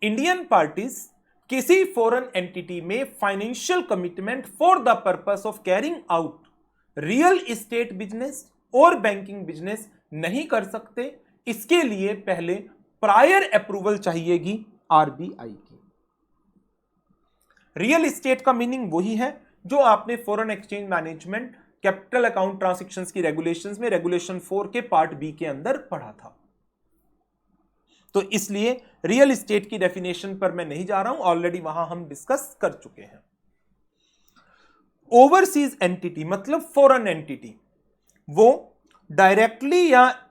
इंडियन पार्टीज किसी फॉरेन एंटिटी में financial commitment for the purpose of carrying out real estate business और बैंकिंग बिजनेस नहीं कर सकते। इसके लिए पहले प्रायर अप्रूवल चाहिएगी आरबीआई की। रियल एस्टेट का मीनिंग वही है जो आपने foreign exchange management capital account transactions की रेगुलेशंस में रेगुलेशन 4 के पार्ट बी के अंदर पढ़ा था। तो इसलिए रियल एस्टेट की डेफिनेशन पर मैं नहीं जा रहा हूं, ऑलरेडी वहां हम डिस्कस कर चुके हैं। ओवरसीज एंटिटी मतलब फॉरेन एंटिटी, वो डायरेक्टली या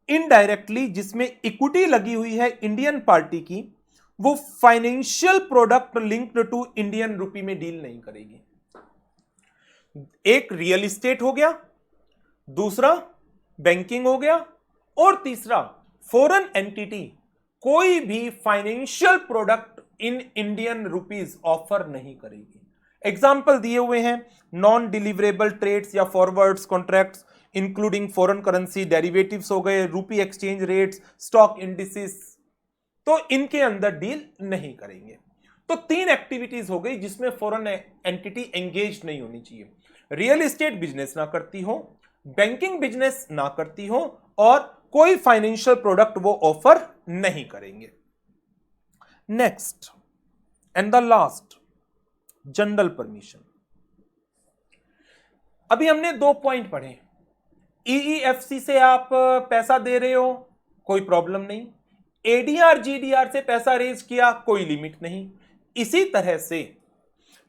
इनडायरेक्टली जिसमें इक्विटी लगी हुई है इंडियन पार्टी की, वो financial product linked to Indian rupee में डील नहीं करेगी। एक रियल एस्टेट हो गया, दूसरा बैंकिंग हो गया, और तीसरा फॉरेन एंटिटी कोई भी financial product in Indian rupees offer नहीं करेगी। एग्जाम्पल दिए हुए हैं, नॉन डिलीवरेबल ट्रेड्स या forwards contracts including foreign currency derivatives हो गए, रूपी एक्सचेंज रेट्स, स्टॉक इंडिसेस, तो इनके अंदर डील नहीं करेंगे। तो तीन एक्टिविटीज हो गई जिसमें फॉरेन एंटिटी एंगेज नहीं होनी चाहिए। रियल एस्टेट बिजनेस ना करती हो, बैंकिंग बिजनेस ना करती हो, और कोई फाइनेंशियल प्रोडक्ट वो ऑफर नहीं करेंगे। Next and the last, general permission. अभी हमने दो पॉइंट पढ़े। ईईएफसी से आप पैसा दे रहे हो, कोई प्रॉब्लम नहीं। एडीआर जीडीआर से पैसा रेज किया, कोई लिमिट नहीं। इसी तरह से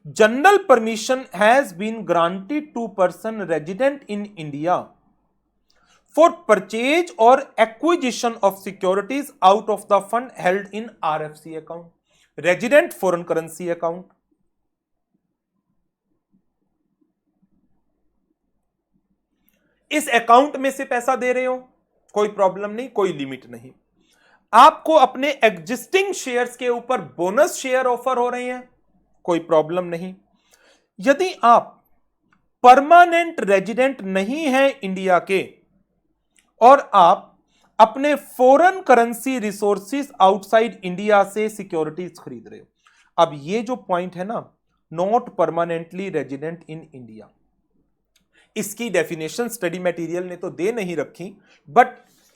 general permission has been granted to person resident in India for purchase और acquisition of securities out of the fund held in RFC account, resident foreign currency account. इस अकाउंट में से पैसा दे रहे हो, कोई प्रॉब्लम नहीं, कोई लिमिट नहीं। आपको अपने एग्जिस्टिंग शेयर्स के ऊपर बोनस शेयर ऑफर हो रहे हैं, कोई प्रॉब्लम नहीं। यदि आप परमानेंट रेजिडेंट नहीं हैं इंडिया के और आप अपने foreign currency resources outside India से सिक्योरिटीज खरीद रहे हो, अब ये जो पॉइंट है ना, not permanently resident in India, इसकी डेफिनेशन स्टडी मटेरियल ने तो दे नहीं रखी, बट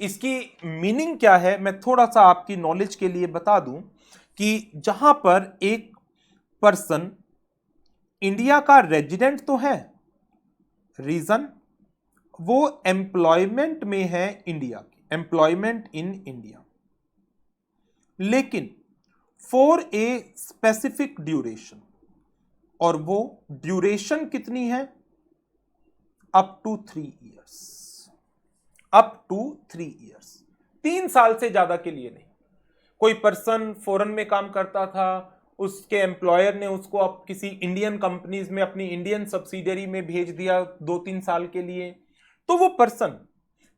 इसकी मीनिंग क्या है मैं थोड़ा सा आपकी नॉलेज के लिए बता दूं कि जहां पर एक पर्सन इंडिया का रेजिडेंट तो है, रीजन वो एम्प्लॉयमेंट में है इंडिया की, एम्प्लॉयमेंट इन इंडिया, लेकिन फॉर ए स्पेसिफिक ड्यूरेशन, और वो ड्यूरेशन कितनी है, up to 3 years, up to 3 years, 3 साल से ज्यादा के लिए नहीं। कोई पर्सन फॉरेन में काम करता था, उसके एम्प्लॉयर ने उसको अब किसी इंडियन कंपनीज में अपनी इंडियन सब्सिडियरी में भेज दिया 2-3 साल के लिए, तो वो पर्सन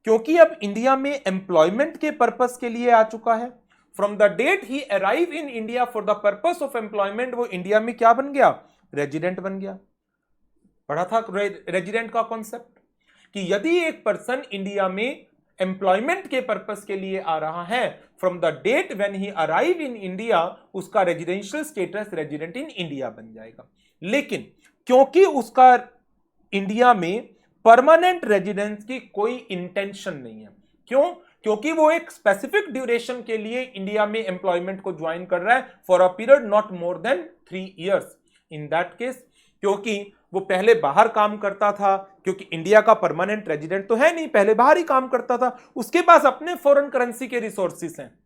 क्योंकि अब इंडिया में एम्प्लॉयमेंट के पर्पस के लिए आ चुका है, from the date he arrive in India for the purpose of employment, वो इंडिया में क्या बन गया, रेजिडेंट बन गया। पढ़ा था रेजिडेंट का कॉन्सेप्ट कि यदि एक पर्सन इंडिया में एम्प्लॉयमेंट के पर्पस के लिए आ रहा है, from the date when he arrive in India, उसका residential status resident in India बन जाएगा। लेकिन क्योंकि उसका इंडिया में परमानेंट रेजिडेंस की कोई इंटेंशन नहीं है, क्यों, क्योंकि वो एक स्पेसिफिक ड्यूरेशन के लिए इंडिया में एम्प्लॉयमेंट को ज्वाइन कर रहा है for a period not more than 3 years. In that case क्योंकि वो पहले बाहर काम करता था, क्योंकि इंडिया का परमानेंट रेजिडेंट तो है नहीं, पहले बाहर ही काम करता था, उसके पास अपने फॉरेन करेंसी के रिसोर्सेस हैं।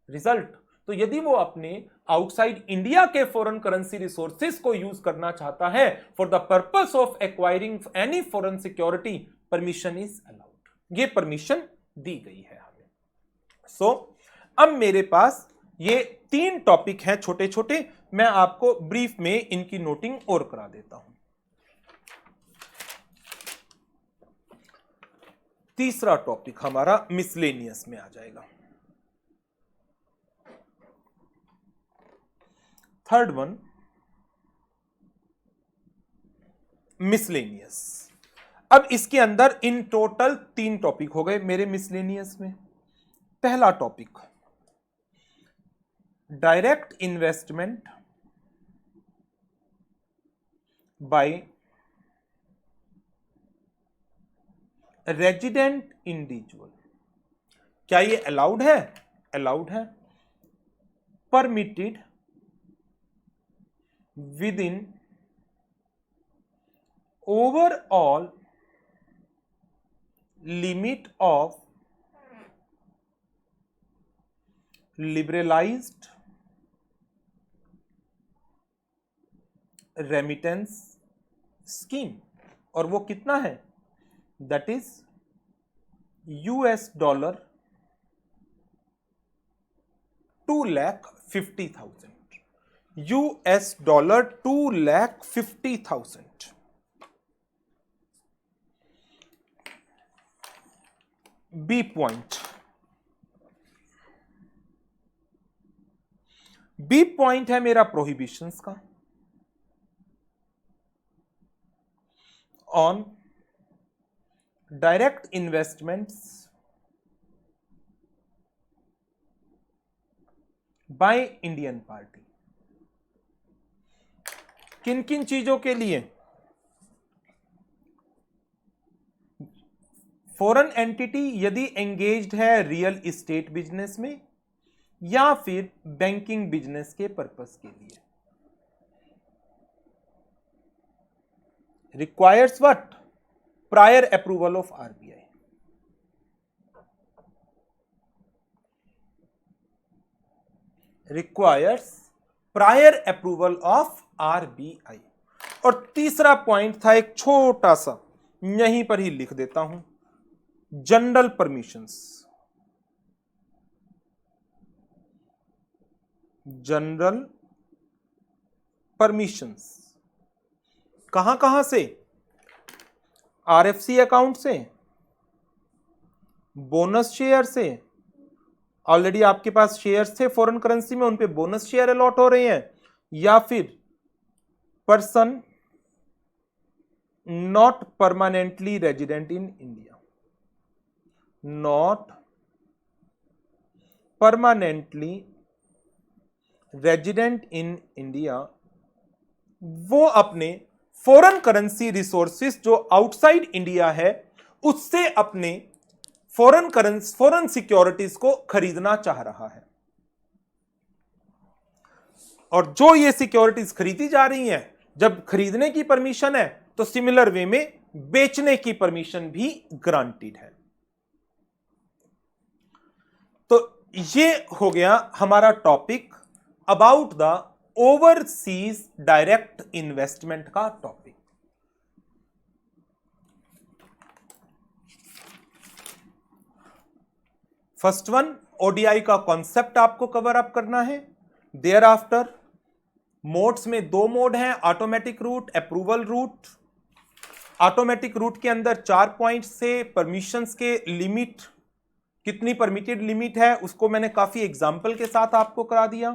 रिजल्ट, तो यदि वो अपने आउटसाइड इंडिया के फॉरेन करेंसी रिसोर्सेस को यूज करना चाहता है for the purpose of acquiring any foreign security, permission is allowed. ये परमिशन दी गई है हमें। सो अब मेरे पास ये 3 टॉपिक हैं छोटे छोटे, मैं आपको ब्रीफ में इनकी नोटिंग और करा देता हूं। तीसरा टॉपिक हमारा मिसलेनियस में आ जाएगा। Third one miscellaneous. अब इसके अंदर इन टोटल 3 टॉपिक हो गए मेरे मिसलेनियस में। पहला topic direct investment by resident individual. क्या ये अलाउड है? अलाउड है। Permitted within overall limit of liberalized remittance scheme. और वो कितना है? That is $2,50,000। $2,50,000। B point, B point है मेरा प्रोहिबिशंस का on direct investments by Indian party. किन किन चीजों के लिए? फॉरेन एंटिटी यदि एंगेज्ड है रियल एस्टेट बिजनेस में या फिर बैंकिंग बिजनेस के पर्पस के लिए, requires what? Prior approval of RBI. Requires prior approval of RBI. और तीसरा पॉइंट था एक छोटा सा, यहीं पर ही लिख देता हूं, जनरल परमिशंस। जनरल परमिशंस कहां कहां से? आरएफसी अकाउंट से, बोनस शेयर से। ऑलरेडी आपके पास शेयर्स थे फॉरेन करेंसी में, उन पे बोनस शेयर अलॉट हो रहे हैं, या फिर person not permanently resident in India, not permanently resident in India, वो अपने फॉरेन करेंसी रिसोर्सेस जो आउटसाइड इंडिया है उससे अपने फॉरेन सिक्योरिटीज को खरीदना चाह रहा है। और जो ये सिक्योरिटीज खरीदी जा रही हैं, जब खरीदने की परमिशन है तो सिमिलर वे में बेचने की परमिशन भी ग्रांटेड है। तो ये हो गया हमारा topic about the overseas direct investment का टॉपिक। फर्स्ट वन, ओडीआई का कॉन्सेप्ट आपको कवर अप करना है। देयर आफ्टर मोड्स में 2 मोड हैं, automatic route, approval route. Automatic route के अंदर 4 पॉइंट से परमिशंस के लिमिट, कितनी परमिटेड लिमिट है उसको मैंने काफी एग्जांपल के साथ आपको करा दिया।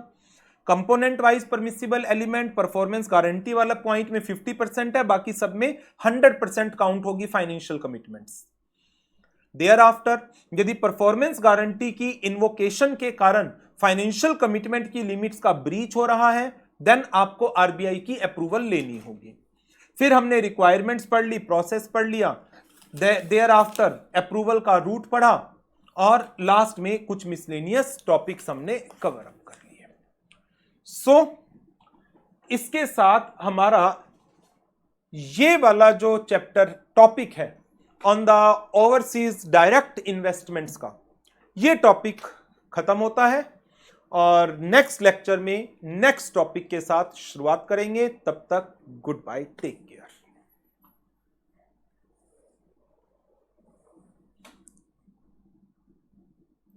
Component wise permissible element, performance guarantee वाला पॉइंट में 50% है, बाकी सब में 100% काउंट होगी फाइनेंशियल कमिटमेंट्स। देयर आफ्टर यदि परफॉर्मेंस गारंटी की इन्वोकेशन के कारण फाइनेंशियल कमिटमेंट की लिमिट्स का ब्रीच हो रहा है, देन आपको आरबीआई की अप्रूवल लेनी होगी। फिर हमने रिक्वायरमेंट्स पढ़ ली, प्रोसेस पढ़ लिया, देयर आफ्टर अप्रूवल का रूट पढ़ा, और लास्ट में कुछ मिसलेनियस टॉपिक्स हमने कवर अप कर लिए। सो इसके साथ हमारा ये वाला जो चैप्टर टॉपिक है on the overseas direct investments का, ये टॉपिक खत्म होता है और नेक्स्ट लेक्चर में नेक्स्ट टॉपिक के साथ शुरुआत करेंगे। तब तक गुड बाय, टेक केयर।